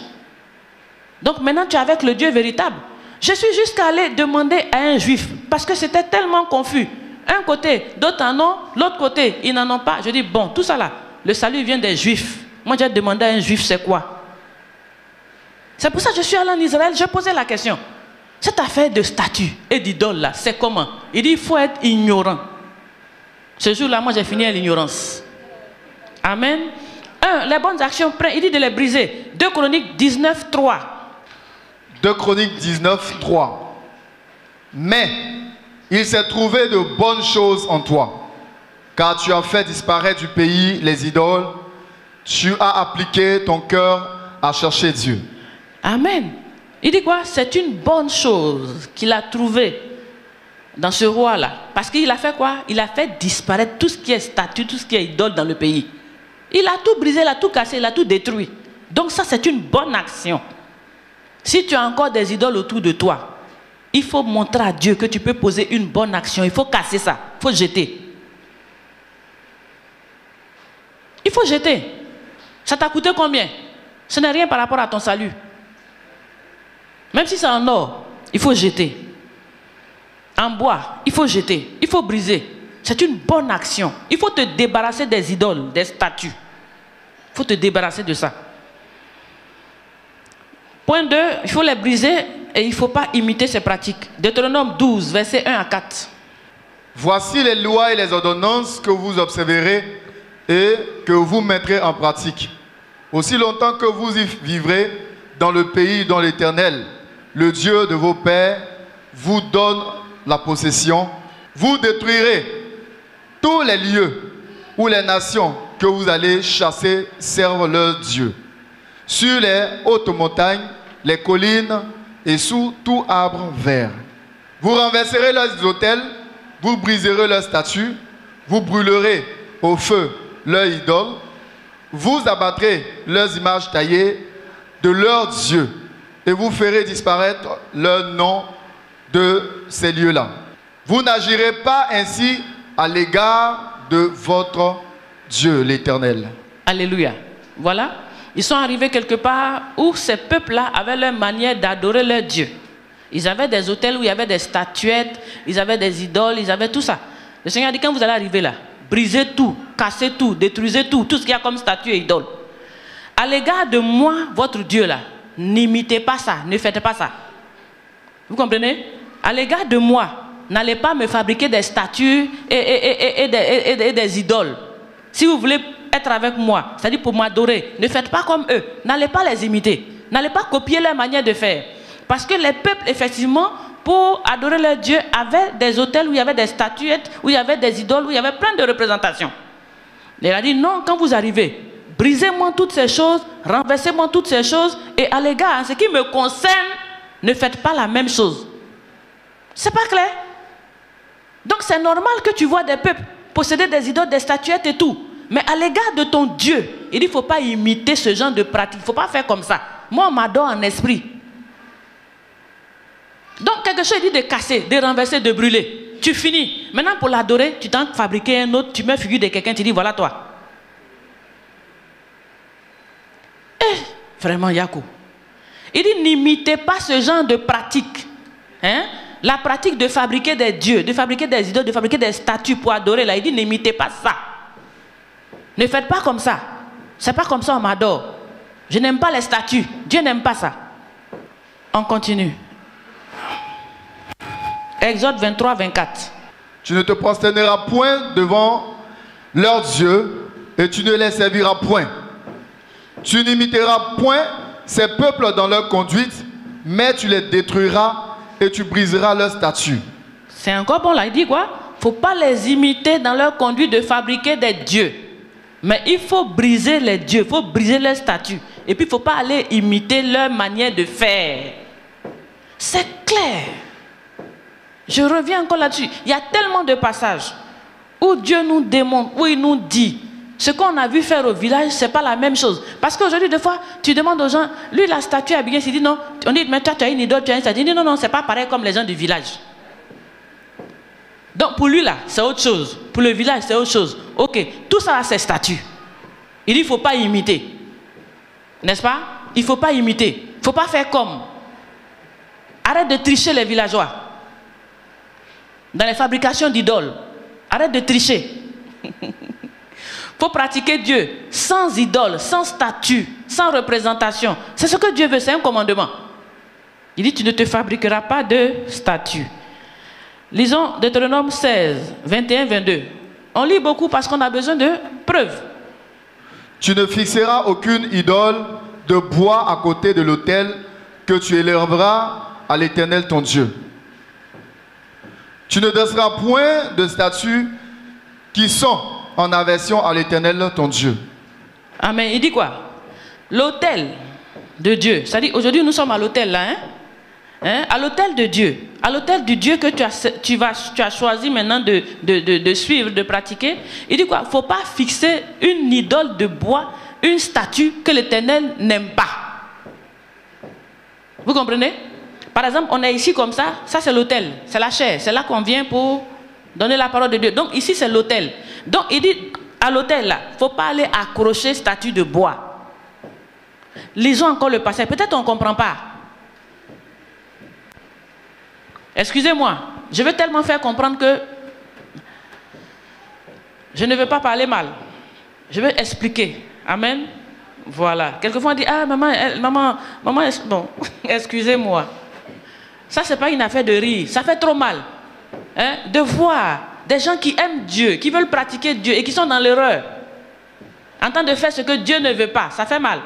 Donc maintenant tu es avec le Dieu véritable. Je suis jusqu'à aller demander à un juif, parce que c'était tellement confus. Un côté, d'autres en ont, l'autre côté, ils n'en ont pas. Je dis, bon, tout ça là, le salut vient des juifs. Moi j'ai demandé à un juif, c'est quoi? C'est pour ça que je suis allé en Israël, je posais la question. Cette affaire de statut et d'idole là, c'est comment? Il dit, il faut être ignorant. Ce jour-là, moi j'ai fini à l'ignorance. Amen. Les bonnes actions, il dit de les briser. 2 Chroniques 19, 3. 2 Chroniques 19, 3. Mais il s'est trouvé de bonnes choses en toi, car tu as fait disparaître du pays les idoles, tu as appliqué ton cœur à chercher Dieu. Amen. Il dit quoi? C'est une bonne chose qu'il a trouvé dans ce roi-là. Parce qu'il a fait quoi? Il a fait disparaître tout ce qui est statue, tout ce qui est idole dans le pays. Il a tout brisé, il a tout cassé, il a tout détruit. Donc ça, c'est une bonne action. Si tu as encore des idoles autour de toi, il faut montrer à Dieu que tu peux poser une bonne action. Il faut casser ça, il faut jeter. Il faut jeter. Ça t'a coûté combien? Ce n'est rien par rapport à ton salut. Même si c'est en or, il faut jeter. En bois, il faut jeter, il faut briser. C'est une bonne action. Il faut te débarrasser des idoles, des statues. Il faut te débarrasser de ça. Point 2, il faut les briser et il ne faut pas imiter ces pratiques. Deutéronome 12, versets 1 à 4. Voici les lois et les ordonnances que vous observerez et que vous mettrez en pratique. Aussi longtemps que vous y vivrez dans le pays dont l'Éternel, le Dieu de vos pères, vous donne la possession, vous détruirez tous les lieux où les nations que vous allez chasser servent leur Dieu. Sur les hautes montagnes, les collines et sous tout arbre vert. Vous renverserez leurs autels, vous briserez leurs statues, vous brûlerez au feu leurs idoles, vous abattrez leurs images taillées de leurs dieux et vous ferez disparaître leur nom de ces lieux-là. Vous n'agirez pas ainsi à l'égard de votre Dieu, l'Éternel. Alléluia. Voilà. Ils sont arrivés quelque part où ces peuples-là avaient leur manière d'adorer leur Dieu. Ils avaient des autels où il y avait des statuettes, ils avaient des idoles, ils avaient tout ça. Le Seigneur a dit, quand vous allez arriver là, brisez tout, cassez tout, détruisez tout, tout ce qu'il y a comme statue et idole. À l'égard de moi, votre Dieu là, n'imitez pas ça, ne faites pas ça. Vous comprenez? À l'égard de moi, n'allez pas me fabriquer des statues et des idoles. Si vous voulez être avec moi, c'est-à-dire pour m'adorer, ne faites pas comme eux. N'allez pas les imiter. N'allez pas copier leur manière de faire. Parce que les peuples, effectivement, pour adorer leur Dieu, avaient des autels où il y avait des statuettes, où il y avait des idoles, où il y avait plein de représentations. Il a dit, non, quand vous arrivez, brisez-moi toutes ces choses, renversez-moi toutes ces choses, et à l'égard, en ce qui me concerne, ne faites pas la même chose. C'est pas clair? Donc c'est normal que tu vois des peuples posséder des idoles, des statuettes et tout. Mais à l'égard de ton Dieu, il dit, il ne faut pas imiter ce genre de pratique. Il ne faut pas faire comme ça. Moi, on m'adore en esprit. Donc, quelque chose, il dit de casser, de renverser, de brûler. Tu finis. Maintenant, pour l'adorer, tu t'en fabriquer un autre, tu mets figure de quelqu'un, tu dis, voilà toi. Vraiment, Yakou. Il dit, n'imitez pas ce genre de pratique. Hein? La pratique de fabriquer des dieux, de fabriquer des idoles, de fabriquer des statues pour adorer, là, il dit, n'imitez pas ça. Ne faites pas comme ça. C'est pas comme ça on m'adore. Je n'aime pas les statues. Dieu n'aime pas ça. On continue. Exode 23, 24. Tu ne te prosterneras point devant leurs dieux et tu ne les serviras point. Tu n'imiteras point ces peuples dans leur conduite, mais tu les détruiras et tu briseras leurs statues. C'est encore bon là, il dit quoi? Il ne faut pas les imiter dans leur conduite de fabriquer des dieux. Mais il faut briser les dieux, il faut briser leurs statues. Et puis il ne faut pas aller imiter leur manière de faire. C'est clair. Je reviens encore là-dessus. Il y a tellement de passages où Dieu nous démontre, où il nous dit, ce qu'on a vu faire au village, ce n'est pas la même chose. Parce qu'aujourd'hui, des fois, tu demandes aux gens, lui, la statue est bien, il dit non. On dit, mais toi, tu as une idole, tu as une statue. Il dit non, non, ce n'est pas pareil comme les gens du village. Donc pour lui là, c'est autre chose. Pour le village, c'est autre chose. Ok, tout ça c'est statut. Il dit, il ne faut pas imiter. N'est-ce pas? Il ne faut pas imiter. Il ne faut pas faire comme. Arrête de tricher les villageois. Dans les fabrications d'idoles. Arrête de tricher. Il faut pratiquer Dieu sans idole, sans statut, sans représentation. C'est ce que Dieu veut, c'est un commandement. Il dit, tu ne te fabriqueras pas de statut. Lisons Deutéronome 16, 21, 22. On lit beaucoup parce qu'on a besoin de preuves. Tu ne fixeras aucune idole de bois à côté de l'autel que tu élèveras à l'Éternel ton Dieu. Tu ne dresseras point de statues qui sont en aversion à l'Éternel ton Dieu. Amen. Il dit quoi? L'autel de Dieu. C'est-à-dire, aujourd'hui nous sommes à l'autel là, hein? À l'autel de Dieu. À l'autel du Dieu que tu as choisi maintenant de suivre, de pratiquer. Il dit quoi? Il ne faut pas fixer une idole de bois, une statue que l'Éternel n'aime pas. Vous comprenez? Par exemple, on est ici comme ça c'est l'autel, c'est la chair, c'est là qu'on vient pour donner la parole de Dieu. Donc ici c'est l'autel. Donc il dit à l'autel là, il ne faut pas aller accrocher statue de bois. Lisons encore le passage, peut-être on ne comprend pas. Excusez-moi, je veux tellement faire comprendre que Je ne veux pas parler mal. Je veux expliquer. Amen. Voilà. Quelquefois on dit, ah maman, bon, excusez-moi. Ça, c'est pas une affaire de rire. Ça fait trop mal. Hein, de voir des gens qui aiment Dieu, qui veulent pratiquer Dieu et qui sont dans l'erreur, en train de faire ce que Dieu ne veut pas. Ça fait mal.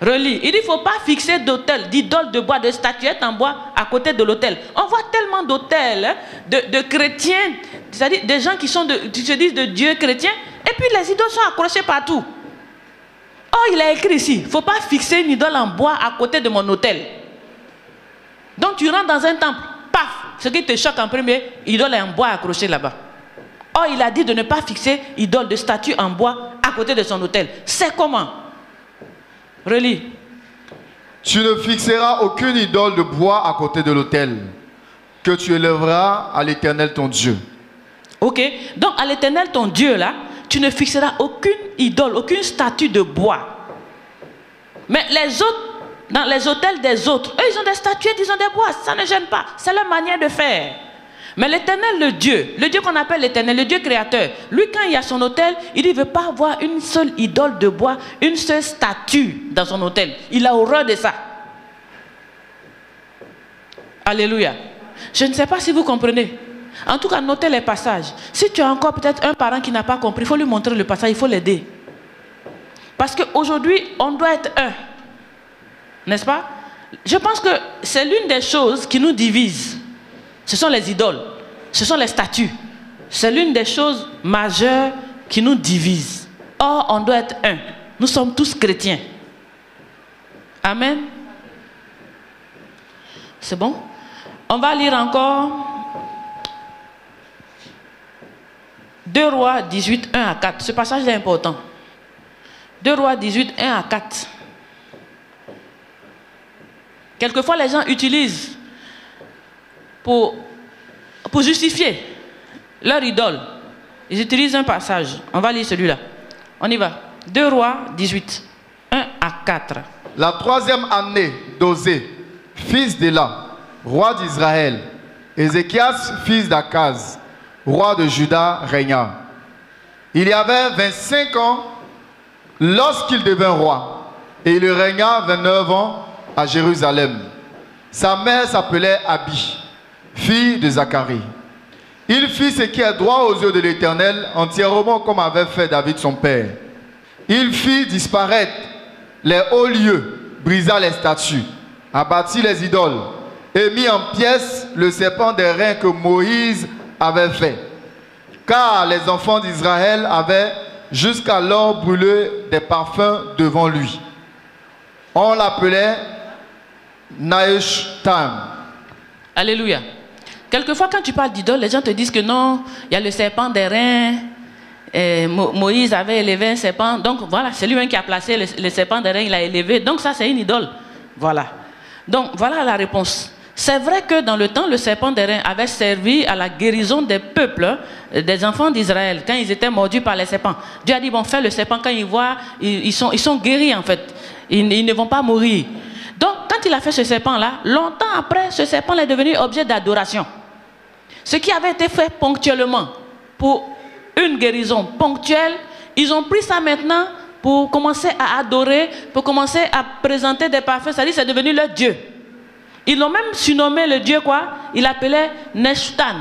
Relis. Il dit, il ne faut pas fixer d'autel, d'idoles de bois, de statuettes en bois à côté de l'autel. On voit tellement d'autels, hein, de chrétiens, c'est-à-dire des gens qui se disent de Dieu chrétien, et puis les idoles sont accrochées partout. Oh, il a écrit ici, il ne faut pas fixer une idole en bois à côté de mon autel. Donc tu rentres dans un temple, paf, ce qui te choque en premier, idole est en bois accrochée là-bas. Oh, il a dit de ne pas fixer idole de statue en bois à côté de son autel. C'est comment? Relis. Tu ne fixeras aucune idole de bois à côté de l'autel que tu élèveras à l'Éternel ton Dieu. Ok, donc à l'Éternel ton Dieu là, tu ne fixeras aucune idole, aucune statue de bois. Mais les autres, dans les autels des autres, eux ils ont des statuettes, ils ont des bois, ça ne gêne pas, c'est leur manière de faire. Mais l'Éternel, le Dieu qu'on appelle l'Éternel, le Dieu créateur, lui quand il y a son autel, il ne veut pas avoir une seule idole de bois, une seule statue dans son autel. Il a horreur de ça. Alléluia. Je ne sais pas si vous comprenez. En tout cas, notez les passages. Si tu as encore peut-être un parent qui n'a pas compris, il faut lui montrer le passage, il faut l'aider. Parce qu'aujourd'hui, on doit être un. N'est-ce pas? Je pense que c'est l'une des choses qui nous divise. Ce sont les idoles, ce sont les statues. C'est l'une des choses majeures qui nous divise. Or, on doit être un. Nous sommes tous chrétiens. Amen. C'est bon? On va lire encore 2 Rois 18, 1 à 4. Ce passage est important. 2 Rois 18, 1 à 4. Quelquefois, les gens utilisent pour justifier leur idole. Ils utilisent un passage. On va lire celui-là. On y va. 2 Rois 18, 1 à 4. La 3e année d'Osée, fils d'Éla, roi d'Israël, Ézéchias, fils d'Akaz, roi de Juda, régna. Il y avait 25 ans lorsqu'il devint roi, et il régna 29 ans à Jérusalem. Sa mère s'appelait Abi, fille de Zacharie. Il fit ce qui est droit aux yeux de l'Éternel, entièrement comme avait fait David son père. Il fit disparaître les hauts lieux, brisa les statues, abattit les idoles, et mit en pièces le serpent des reins que Moïse avait fait. Car les enfants d'Israël avaient jusqu'alors brûlé des parfums devant lui. On l'appelait Naeshtam. Alléluia. Quelquefois, quand tu parles d'idole, les gens te disent que non, il y a le serpent des reins. Moïse avait élevé un serpent. Donc voilà, c'est lui-même qui a placé le serpent des reins, il l'a élevé. Donc ça, c'est une idole. Voilà. Donc voilà la réponse. C'est vrai que dans le temps, le serpent des reins avait servi à la guérison des peuples, des enfants d'Israël, quand ils étaient mordus par les serpents. Dieu a dit, bon, fais le serpent, quand ils voient, ils sont guéris en fait. Ils ne vont pas mourir. Donc, quand il a fait ce serpent-là, longtemps après, ce serpent est devenu objet d'adoration. Ce qui avait été fait ponctuellement pour une guérison ponctuelle, ils ont pris ça maintenant pour commencer à adorer, pour commencer à présenter des parfums. C'est-à-dire c'est devenu leur Dieu. Ils l'ont même surnommé le Dieu quoi? Il l'appelait Neshtan.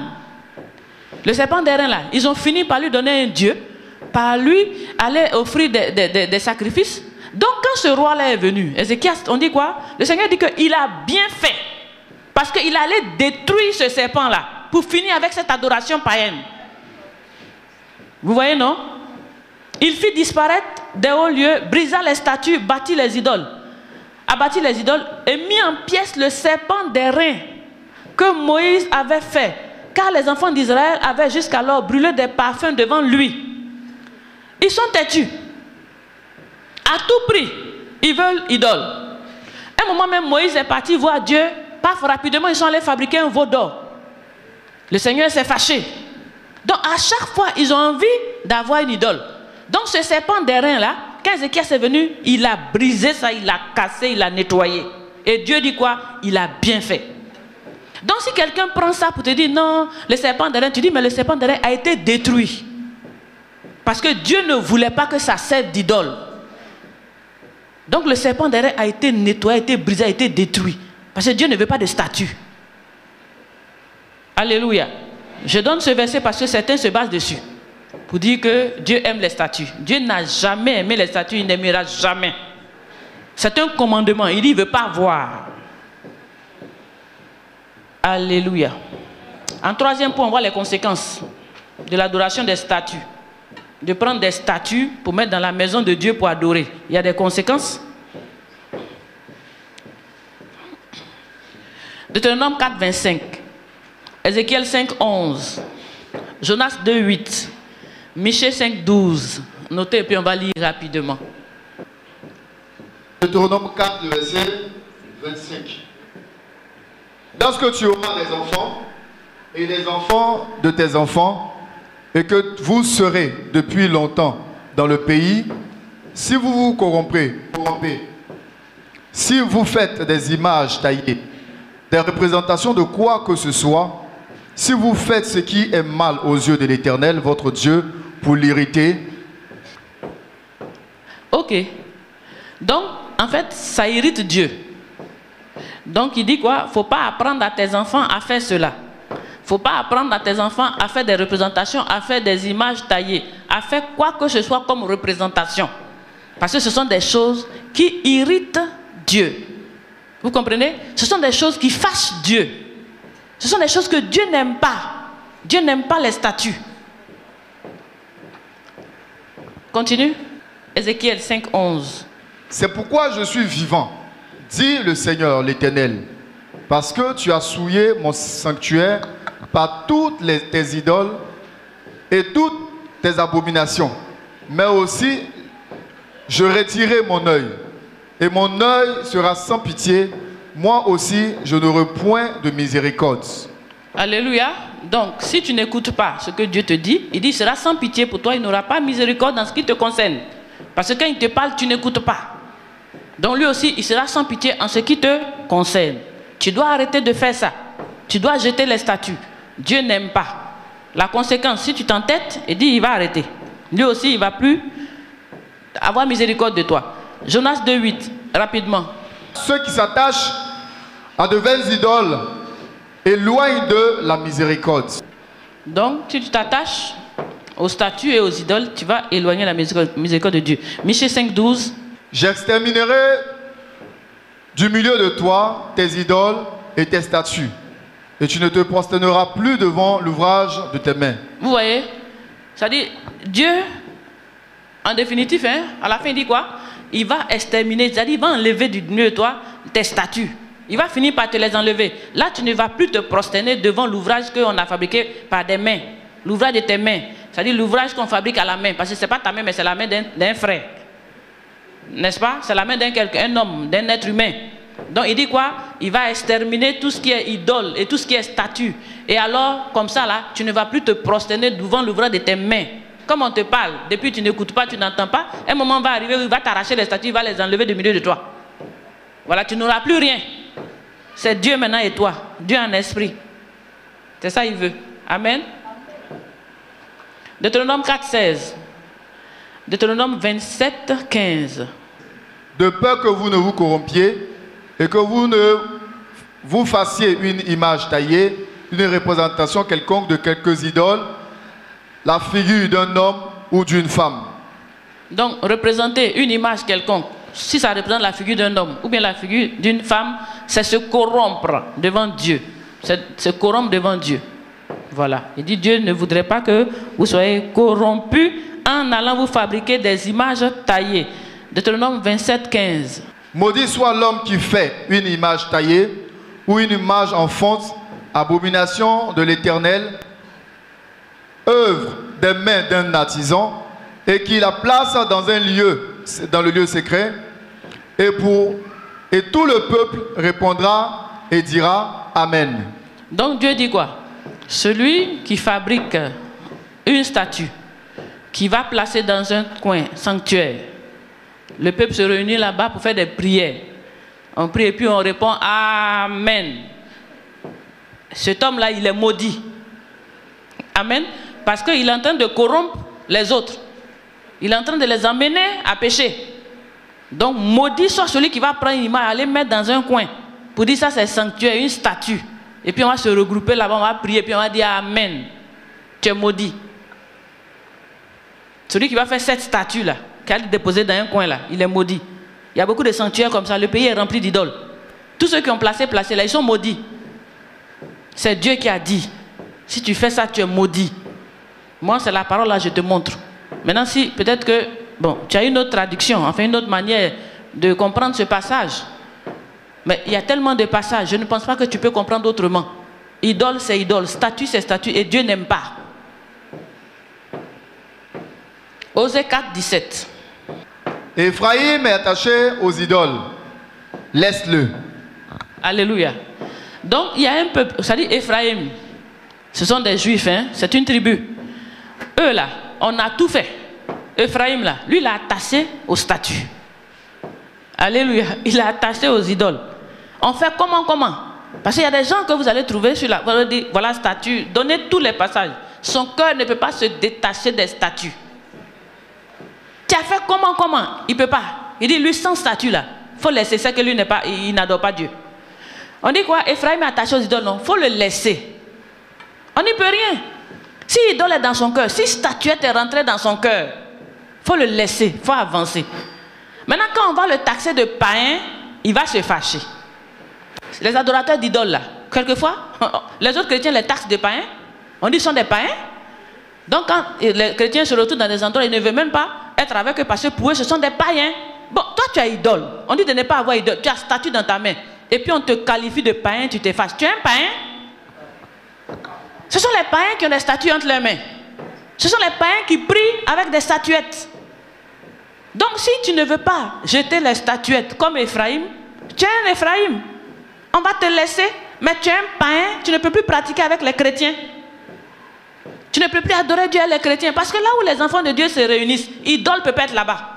Le serpent des reins là, ils ont fini par lui donner un Dieu, par lui aller offrir des sacrifices. Donc quand ce roi-là est venu, Ézéchias, on dit quoi? Le Seigneur dit qu'il a bien fait. Parce qu'il allait détruire ce serpent-là pour finir avec cette adoration païenne. Vous voyez, non? Il fit disparaître des hauts lieux, brisa les statues, bâtit les idoles. Abattit les idoles et mit en pièces le serpent des reins que Moïse avait fait. Car les enfants d'Israël avaient jusqu'alors brûlé des parfums devant lui. Ils sont têtus. À tout prix, ils veulent idole. Un moment même, Moïse est parti voir Dieu. Paf, rapidement, ils sont allés fabriquer un veau d'or. Le Seigneur s'est fâché. Donc, à chaque fois, ils ont envie d'avoir une idole. Donc, ce serpent des reins là, quand Ézéchias est venu, il a brisé ça, il l'a cassé, il l'a nettoyé. Et Dieu dit quoi? Il a bien fait. Donc, si quelqu'un prend ça pour te dire non, le serpent des reins, tu dis mais le serpent des reins a été détruit. Parce que Dieu ne voulait pas que ça serve d'idole. Donc le serpent derrière a été nettoyé, a été brisé, a été détruit. Parce que Dieu ne veut pas de statue. Alléluia. Je donne ce verset parce que certains se basent dessus. Pour dire que Dieu aime les statues. Dieu n'a jamais aimé les statues, il n'aimera jamais. C'est un commandement, il dit il ne veut pas voir. Alléluia. En troisième point, on voit les conséquences de l'adoration des statues. De prendre des statues pour mettre dans la maison de Dieu pour adorer. Il y a des conséquences. Deutéronome 4, 25. Ézéchiel 5, 11. Jonas 2, 8. Michée 5, 12. Notez et puis on va lire rapidement. Deutéronome 4, verset 25. Lorsque tu auras des enfants et les enfants de tes enfants, et que vous serez depuis longtemps dans le pays, si vous vous corrompez, si vous faites des images taillées, des représentations de quoi que ce soit, si vous faites ce qui est mal aux yeux de l'Éternel, votre Dieu, pour l'irriter. Ok. Donc, en fait, ça irrite Dieu. Donc, il dit quoi? Il ne faut pas apprendre à tes enfants à faire cela. Il ne faut pas apprendre à tes enfants à faire des représentations, à faire des images taillées, à faire quoi que ce soit comme représentation. Parce que ce sont des choses qui irritent Dieu. Vous comprenez? Ce sont des choses qui fâchent Dieu. Ce sont des choses que Dieu n'aime pas. Dieu n'aime pas les statues. Continue. Ézéchiel 5, 11. C'est pourquoi je suis vivant, dit le Seigneur l'Éternel, parce que tu as souillé mon sanctuaire par toutes tes idoles et toutes tes abominations. Mais aussi, je retirerai mon œil, et mon œil sera sans pitié. Moi aussi, je n'aurai point de miséricorde. Alléluia. Donc, si tu n'écoutes pas ce que Dieu te dit, il dit, il sera sans pitié pour toi, il n'aura pas miséricorde dans ce qui te concerne. Parce que quand il te parle, tu n'écoutes pas. Donc lui aussi, il sera sans pitié en ce qui te concerne. Tu dois arrêter de faire ça. Tu dois jeter les statues. Dieu n'aime pas. La conséquence, si tu t'entêtes, il dit, il va arrêter. Lui aussi, il ne va plus avoir miséricorde de toi. Jonas 2, 8, rapidement. Ceux qui s'attachent à de vaines idoles éloignent de la miséricorde. Donc, si tu t'attaches aux statues et aux idoles, tu vas éloigner la miséricorde de Dieu. Michée 5, 12. J'exterminerai du milieu de toi tes idoles et tes statues, et tu ne te prosterneras plus devant l'ouvrage de tes mains. Vous voyez? C'est-à-dire, Dieu, en définitif, hein, à la fin, il dit quoi? Il va exterminer, c'est-à-dire, il va enlever du milieu de toi tes statues. Il va finir par te les enlever. Là, tu ne vas plus te prosterner devant l'ouvrage qu'on a fabriqué par des mains. L'ouvrage de tes mains. C'est-à-dire l'ouvrage qu'on fabrique à la main. Parce que ce n'est pas ta main, mais c'est la main d'un frère. N'est-ce pas? C'est la main d'un homme, d'un être humain. Donc il dit quoi? Il va exterminer tout ce qui est idole et tout ce qui est statue. Et alors, comme ça là, tu ne vas plus te prosterner devant l'ouvrage de tes mains. Comme on te parle, depuis tu n'écoutes pas, tu n'entends pas, un moment va arriver où il va t'arracher les statues, il va les enlever du milieu de toi. Voilà, tu n'auras plus rien. C'est Dieu maintenant et toi. Dieu en esprit. C'est ça il veut. Amen. Deutéronome 4, 16. Deutéronome 27, 15. De peur que vous ne vous corrompiez et que vous ne vous fassiez une image taillée, une représentation quelconque de quelques idoles, la figure d'un homme ou d'une femme. Donc, représenter une image quelconque, si ça représente la figure d'un homme ou bien la figure d'une femme, c'est se corrompre devant Dieu. C'est se corrompre devant Dieu. Voilà. Il dit Dieu ne voudrait pas que vous soyez corrompus en allant vous fabriquer des images taillées. Deutéronome 27, 15. Maudit soit l'homme qui fait une image taillée ou une image en fonte, abomination de l'Éternel, œuvre des mains d'un artisan, et qui la place dans un lieu, dans le lieu secret, et tout le peuple répondra et dira Amen. Donc Dieu dit quoi? Celui qui fabrique une statue, qui va placer dans un coin sanctuaire, le peuple se réunit là-bas pour faire des prières. On prie et puis on répond Amen. Cet homme-là, il est maudit. Amen. Parce qu'il est en train de corrompre les autres. Il est en train de les emmener à pécher. Donc, maudit soit celui qui va prendre une image, aller mettre dans un coin, pour dire ça c'est sanctuaire, une statue. Et puis on va se regrouper là-bas, on va prier, puis on va dire Amen. Tu es maudit. Celui qui va faire cette statue-là, qui a déposé dans un coin là, il est maudit. Il y a beaucoup de sanctuaires comme ça, le pays est rempli d'idoles. Tous ceux qui ont placé là, ils sont maudits. C'est Dieu qui a dit, si tu fais ça, tu es maudit. Moi, c'est la parole là, je te montre. Maintenant, si peut-être que, bon, tu as une autre traduction, enfin une autre manière de comprendre ce passage. Mais il y a tellement de passages, je ne pense pas que tu peux comprendre autrement. Idole, c'est idole, statue, c'est statue, et Dieu n'aime pas. Osée 4, 17. Éphraïm est attaché aux idoles. Laisse-le. Alléluia. Donc, il y a un peuple, ça dit Éphraïm. Ce sont des juifs, hein? C'est une tribu. Eux là, on a tout fait. Éphraïm là, lui il a attaché aux statues. Alléluia. Il a attaché aux idoles. On fait comment? Parce qu'il y a des gens que vous allez trouver sur la... Voilà statue. Donnez tous les passages. Son cœur ne peut pas se détacher des statues. Tu as fait comment? Il ne peut pas. Il dit lui sans statue là. Il faut laisser ça que lui n'est pas... Il n'adore pas Dieu. On dit quoi? Éphraïm est attaché aux idoles. Non, il faut le laisser. On n'y peut rien. Si idole est dans son cœur, si statuette est rentrée dans son cœur, il faut le laisser, il faut avancer. Maintenant, quand on va le taxer de païen, il va se fâcher. Les adorateurs d'idoles, là, quelquefois, les autres chrétiens les taxent de païens. On dit qu'ils sont des païens. Donc, quand les chrétiens se retrouvent dans des endroits, ils ne veulent même pas être avec eux parce que pour eux, ce sont des païens. Bon, toi, tu as idole. On dit de ne pas avoir idole. Tu as statue dans ta main. Et puis, on te qualifie de païen, tu te fâches. Tu es un païen? Ce sont les païens qui ont des statues entre leurs mains. Ce sont les païens qui prient avec des statuettes. Donc si tu ne veux pas jeter les statuettes comme Éphraïm, tu es un Éphraïm. On va te laisser, mais tu es un païen, tu ne peux plus pratiquer avec les chrétiens. Tu ne peux plus adorer Dieu et les chrétiens. Parce que là où les enfants de Dieu se réunissent, idole peut pas être là-bas.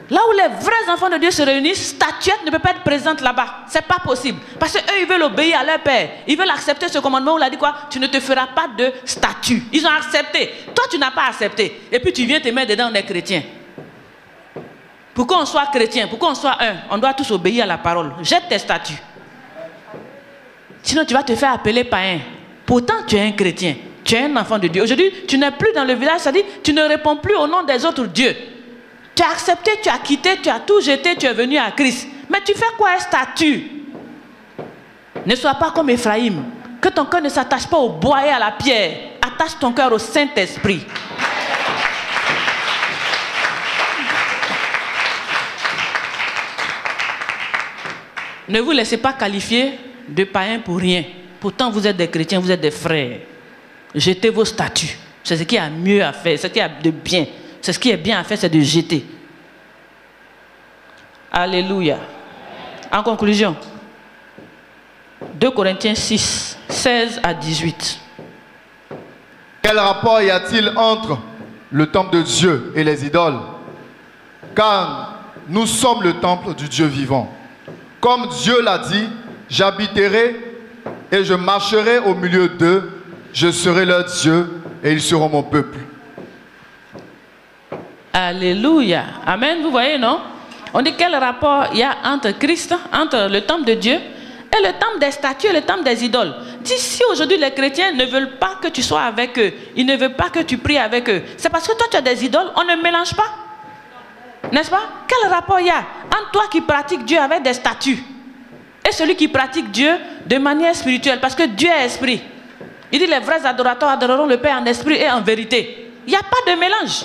Là où les vrais enfants de Dieu se réunissent, statuette ne peut pas être présente là-bas. C'est pas possible. Parce qu'eux, ils veulent obéir à leur père. Ils veulent accepter ce commandement où il a dit quoi? Tu ne te feras pas de statue. Ils ont accepté. Toi, tu n'as pas accepté. Et puis tu viens te mettre dedans, on est chrétien. Pour qu'on soit chrétien, pour qu'on soit un, on doit tous obéir à la parole. Jette tes statues. Sinon, tu vas te faire appeler païen. Pourtant, tu es un chrétien. Tu es un enfant de Dieu. Aujourd'hui, tu n'es plus dans le village, c'est-à-dire tu ne réponds plus au nom des autres dieux. Tu as accepté, tu as quitté, tu as tout jeté, tu es venu à Christ. Mais tu fais quoi, un statut? Ne sois pas comme Éphraïm. Que ton cœur ne s'attache pas au bois et à la pierre. Attache ton cœur au Saint-Esprit. Ne vous laissez pas qualifier de païens pour rien. Pourtant, vous êtes des chrétiens, vous êtes des frères. Jetez vos statuts. C'est ce qu'il y a mieux à faire, c'est ce qu'il y a de bien. C'est ce qui est bien à faire, c'est de jeter. Alléluia. En conclusion, 2 Corinthiens 6, 16 à 18. Quel rapport y a-t-il entre le temple de Dieu et les idoles? Car nous sommes le temple du Dieu vivant. Comme Dieu l'a dit, j'habiterai et je marcherai au milieu d'eux, je serai leur Dieu et ils seront mon peuple. Alléluia. Amen, vous voyez, non? On dit quel rapport il y a entre Christ, entre le temple de Dieu et le temple des statues et le temple des idoles. Dis, si aujourd'hui les chrétiens ne veulent pas que tu sois avec eux, ils ne veulent pas que tu pries avec eux, c'est parce que toi tu as des idoles, on ne mélange pas. N'est-ce pas? Quel rapport il y a entre toi qui pratiques Dieu avec des statues et celui qui pratique Dieu de manière spirituelle? Parce que Dieu est esprit. Il dit les vrais adorateurs adoreront le Père en esprit et en vérité. Il n'y a pas de mélange.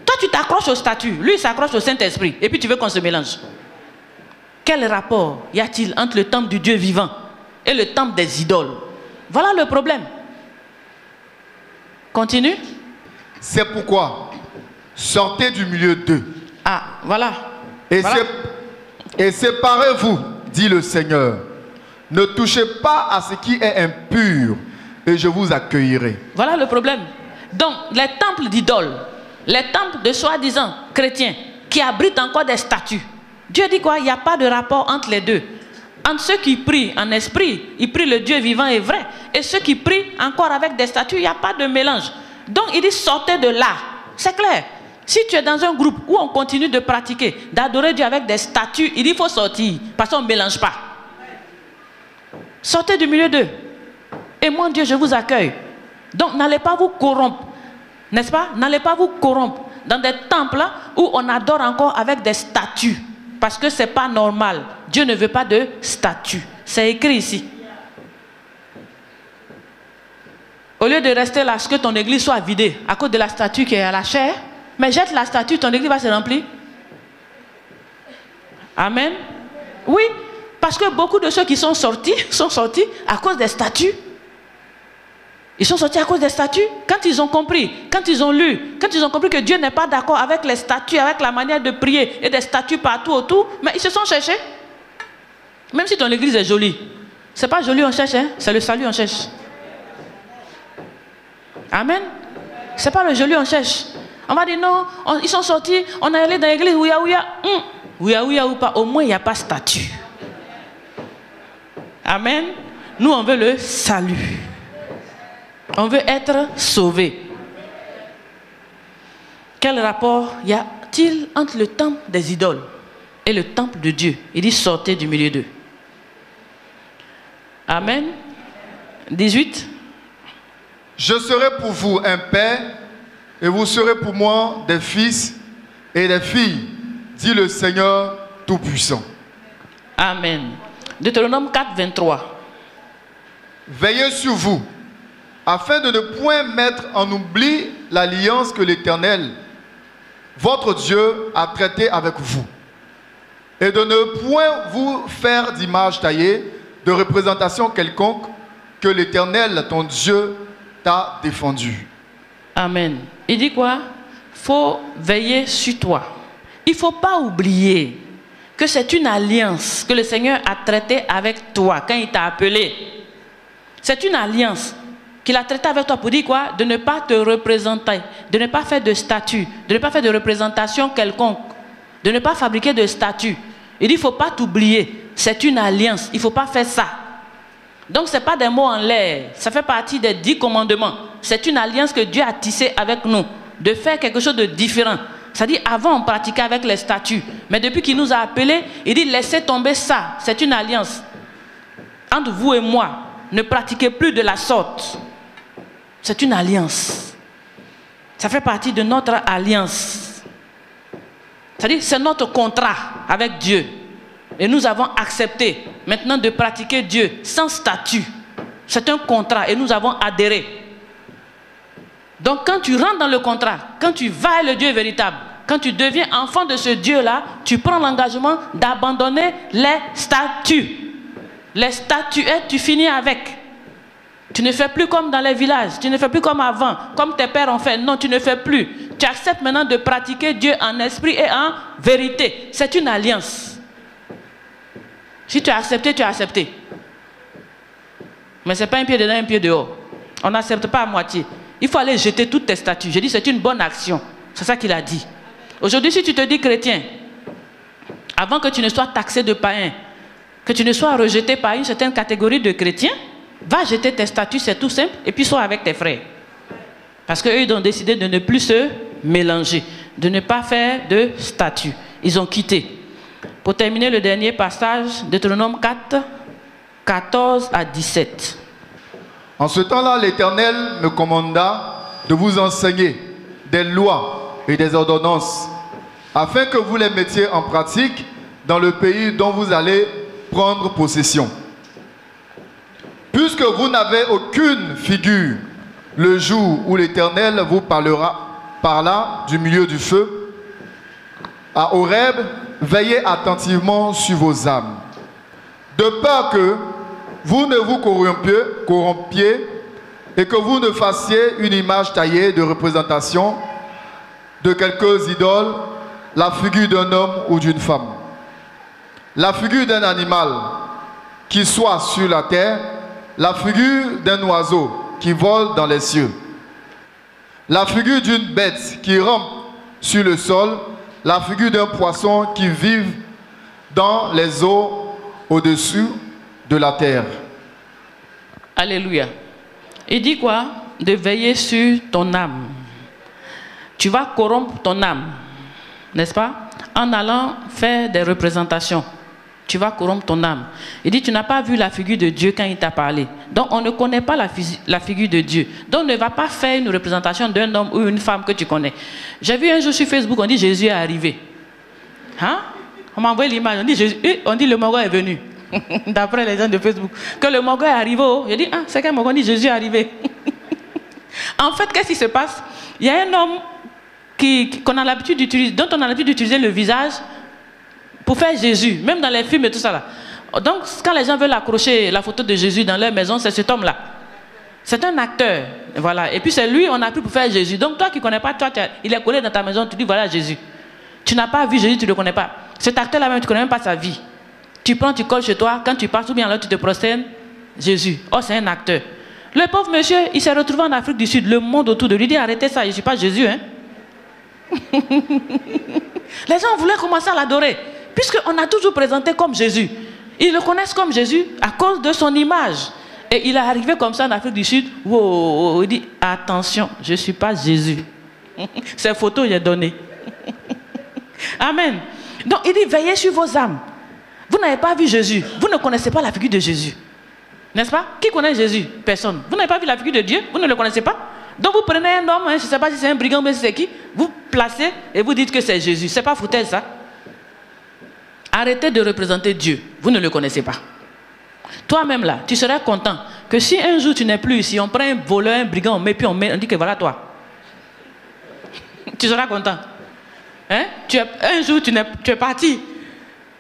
Toi, tu t'accroches au statut, lui, il s'accroche au Saint-Esprit. Et puis, tu veux qu'on se mélange. Quel rapport y a-t-il entre le temple du Dieu vivant et le temple des idoles? Voilà le problème. Continue. C'est pourquoi, sortez du milieu d'eux. Ah, voilà. Et séparez-vous, dit le Seigneur. Ne touchez pas à ce qui est impur, et je vous accueillerai. Voilà le problème. Donc, les temples d'idoles, les temples de soi-disant chrétiens qui abritent encore des statues. Dieu dit quoi? Il n'y a pas de rapport entre les deux. Entre ceux qui prient en esprit, ils prient le Dieu vivant et vrai. Et ceux qui prient encore avec des statues, il n'y a pas de mélange. Donc il dit sortez de là. C'est clair. Si tu es dans un groupe où on continue de pratiquer, d'adorer Dieu avec des statues, il faut sortir, parce qu'on ne mélange pas. Sortez du milieu d'eux. Et moi, Dieu, je vous accueille. Donc, n'allez pas vous corrompre. N'est-ce pas? N'allez pas vous corrompre dans des temples où on adore encore avec des statues. Parce que ce n'est pas normal. Dieu ne veut pas de statues. C'est écrit ici. Au lieu de rester là, que ton église soit vidée à cause de la statue qui est à la chair, mais jette la statue, ton église va se remplir. Amen. Oui, parce que beaucoup de ceux qui sont sortis à cause des statues. Ils sont sortis à cause des statues. Quand ils ont compris, quand ils ont lu, quand ils ont compris que Dieu n'est pas d'accord avec les statues, avec la manière de prier et des statues partout autour, mais ils se sont cherchés. Même si ton église est jolie, c'est pas joli on cherche, hein? C'est le salut on cherche. Amen. C'est pas le joli on cherche. On va dire non, ils sont sortis, on est allé dans l'église, ouya ouya. Ouya ouya ou pas, au moins il n'y a pas statue. Amen. Nous on veut le salut. On veut être sauvé. Quel rapport y a-t-il entre le temple des idoles et le temple de Dieu? Il dit sortez du milieu d'eux. Amen. 18. Je serai pour vous un père et vous serez pour moi des fils et des filles, dit le Seigneur Tout-Puissant. Amen. Deutéronome 4, 23. Veillez sur vous, afin de ne point mettre en oubli l'alliance que l'Éternel, votre Dieu, a traitée avec vous, et de ne point vous faire d'image taillée, de représentation quelconque, que l'Éternel, ton Dieu, t'a défendu. Amen. Il dit quoi? Il faut veiller sur toi. Il ne faut pas oublier que c'est une alliance que le Seigneur a traitée avec toi quand il t'a appelé. C'est une alliance qu'il a traitée avec toi pour dire quoi? De ne pas te représenter, de ne pas faire de statue, de ne pas faire de représentation quelconque, de ne pas fabriquer de statue. Il dit il ne faut pas t'oublier. C'est une alliance. Il ne faut pas faire ça. Donc ce n'est pas des mots en l'air. Ça fait partie des 10 commandements. C'est une alliance que Dieu a tissée avec nous. De faire quelque chose de différent. C'est-à-dire avant on pratiquait avec les statues. Mais depuis qu'il nous a appelés, il dit laissez tomber ça. C'est une alliance. Entre vous et moi, ne pratiquez plus de la sorte. C'est une alliance. Ça fait partie de notre alliance. C'est-à-dire c'est notre contrat avec Dieu. Et nous avons accepté maintenant de pratiquer Dieu sans statut. C'est un contrat et nous avons adhéré. Donc quand tu rentres dans le contrat, quand tu vas à le Dieu véritable, quand tu deviens enfant de ce Dieu-là, tu prends l'engagement d'abandonner les statuts. Les statuettes, tu finis avec. Tu ne fais plus comme dans les villages, tu ne fais plus comme avant, comme tes pères ont fait. Non, tu ne fais plus. Tu acceptes maintenant de pratiquer Dieu en esprit et en vérité. C'est une alliance. Si tu as accepté, tu as accepté. Mais ce n'est pas un pied dedans, un pied dehors. On n'accepte pas à moitié. Il faut aller jeter toutes tes statues. Je dis c'est une bonne action. C'est ça qu'il a dit. Aujourd'hui, si tu te dis chrétien, avant que tu ne sois taxé de païen, que tu ne sois rejeté par une certaine catégorie de chrétiens, va jeter tes statues, c'est tout simple, et puis sois avec tes frères. Parce qu'eux, ils ont décidé de ne plus se mélanger, de ne pas faire de statues. Ils ont quitté. Pour terminer le dernier passage, Deutéronome 4, 14 à 17. En ce temps-là, l'Éternel me commanda de vous enseigner des lois et des ordonnances, afin que vous les mettiez en pratique dans le pays dont vous allez prendre possession. Puisque vous n'avez aucune figure, le jour où l'Éternel vous parla du milieu du feu, à Horeb, veillez attentivement sur vos âmes, de peur que vous ne vous corrompiez et que vous ne fassiez une image taillée de représentation de quelques idoles, la figure d'un homme ou d'une femme, la figure d'un animal qui soit sur la terre, la figure d'un oiseau qui vole dans les cieux, la figure d'une bête qui rampe sur le sol, la figure d'un poisson qui vit dans les eaux au-dessus de la terre. Alléluia. Il dit quoi? De veiller sur ton âme. tu vas corrompre ton âme, n'est-ce pas? En allant faire des représentations, tu vas corrompre ton âme. Il dit, tu n'as pas vu la figure de Dieu quand il t'a parlé. Donc, on ne connaît pas la figure de Dieu. Donc, ne va pas faire une représentation d'un homme ou une femme que tu connais. J'ai vu un jour sur Facebook, on dit Jésus est arrivé. Hein? On m'a envoyé l'image, on dit le Mongol est venu. D'après les gens de Facebook. Que le Mongol est arrivé. Je dis, ah, c'est qu'un Mongol, on dit Jésus est arrivé. En fait, qu'est-ce qui se passe? Il y a un homme qu'on a l'habitude d'utiliser, dont on a l'habitude d'utiliser le visage pour faire Jésus, même dans les films et tout ça là. Donc, quand les gens veulent accrocher la photo de Jésus dans leur maison, c'est cet homme-là. C'est un acteur, voilà. Et puis c'est lui, on a pris pour faire Jésus. Donc toi qui ne connais pas, il est collé dans ta maison, tu dis voilà Jésus. Tu n'as pas vu Jésus, tu ne le connais pas. Cet acteur-là même, tu ne connais même pas sa vie. Tu prends, tu colles chez toi, quand tu passes, ou bien alors tu te prosternes, Jésus. Oh, c'est un acteur. Le pauvre monsieur, il s'est retrouvé en Afrique du Sud, le monde autour de lui dit arrêtez ça, je ne suis pas Jésus, hein. Les gens voulaient commencer à l'adorer, puisqu'on a toujours présenté comme Jésus. Ils le connaissent comme Jésus à cause de son image. Et il est arrivé comme ça en Afrique du Sud. Wow, il dit attention, je ne suis pas Jésus. Ces photos, il est donné. Amen. Donc il dit veillez sur vos âmes. Vous n'avez pas vu Jésus. Vous ne connaissez pas la figure de Jésus. N'est-ce pas? Qui connaît Jésus? Personne. Vous n'avez pas vu la figure de Dieu? Vous ne le connaissez pas? Donc vous prenez un homme, hein, je ne sais pas si c'est un brigand, mais c'est qui, vous placez et vous dites que c'est Jésus. Ce n'est pas foutaise ça. Arrêtez de représenter Dieu. Vous ne le connaissez pas. Toi-même là, tu serais content que si un jour tu n'es plus ici, on prend un voleur, un brigand, on met, puis on dit que voilà toi. Tu seras content. Hein? Un jour tu es parti.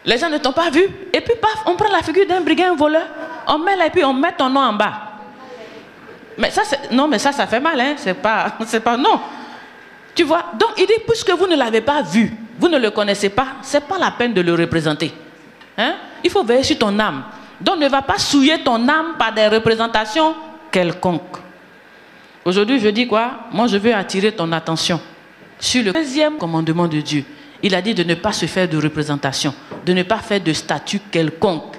Les gens ne t'ont pas vu. Et puis paf, on prend la figure d'un brigand, un voleur, on met là et puis on met ton nom en bas. Mais ça, non, mais ça fait mal, hein? C'est pas, non. Tu vois? Donc, il dit, puisque vous ne l'avez pas vu, vous ne le connaissez pas, c'est pas la peine de le représenter. Hein? Il faut veiller sur ton âme. Donc, ne va pas souiller ton âme par des représentations quelconques. Aujourd'hui, je dis quoi? Moi, je veux attirer ton attention sur le deuxième commandement de Dieu. Il a dit de ne pas se faire de représentation, de ne pas faire de statut quelconque.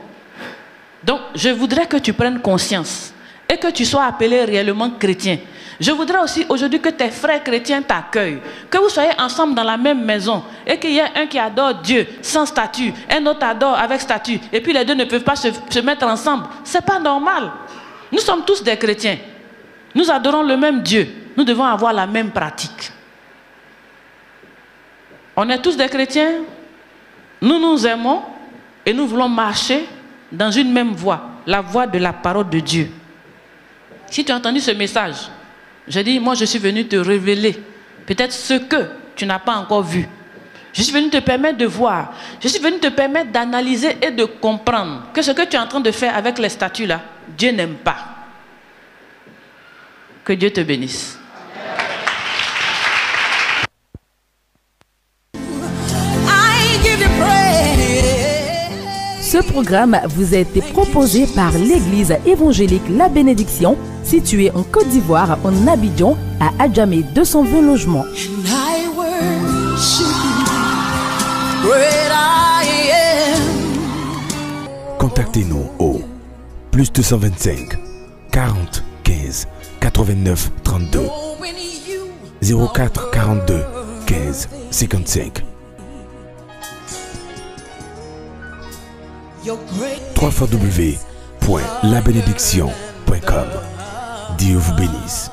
Donc, je voudrais que tu prennes conscience et que tu sois appelé réellement chrétien. Je voudrais aussi aujourd'hui que tes frères chrétiens t'accueillent, que vous soyez ensemble dans la même maison et qu'il y ait un qui adore Dieu sans statut, un autre adore avec statut, et puis les deux ne peuvent pas se mettre ensemble. Ce n'est pas normal. Nous sommes tous des chrétiens. Nous adorons le même Dieu. Nous devons avoir la même pratique. On est tous des chrétiens. Nous nous aimons et nous voulons marcher dans une même voie, la voie de la parole de Dieu. Si tu as entendu ce message, je dis, moi je suis venu te révéler peut-être ce que tu n'as pas encore vu. Je suis venu te permettre de voir. Je suis venu te permettre d'analyser et de comprendre que ce que tu es en train de faire avec les statues là, Dieu n'aime pas. Que Dieu te bénisse. Ce programme vous a été proposé par l'Église évangélique La Bénédiction, située en Côte d'Ivoire, en Abidjan, à Adjamé 220 logements. Contactez-nous au +225 40 15 89 32 04 42 15 55. www.labénédiction.com. Dieu vous bénisse.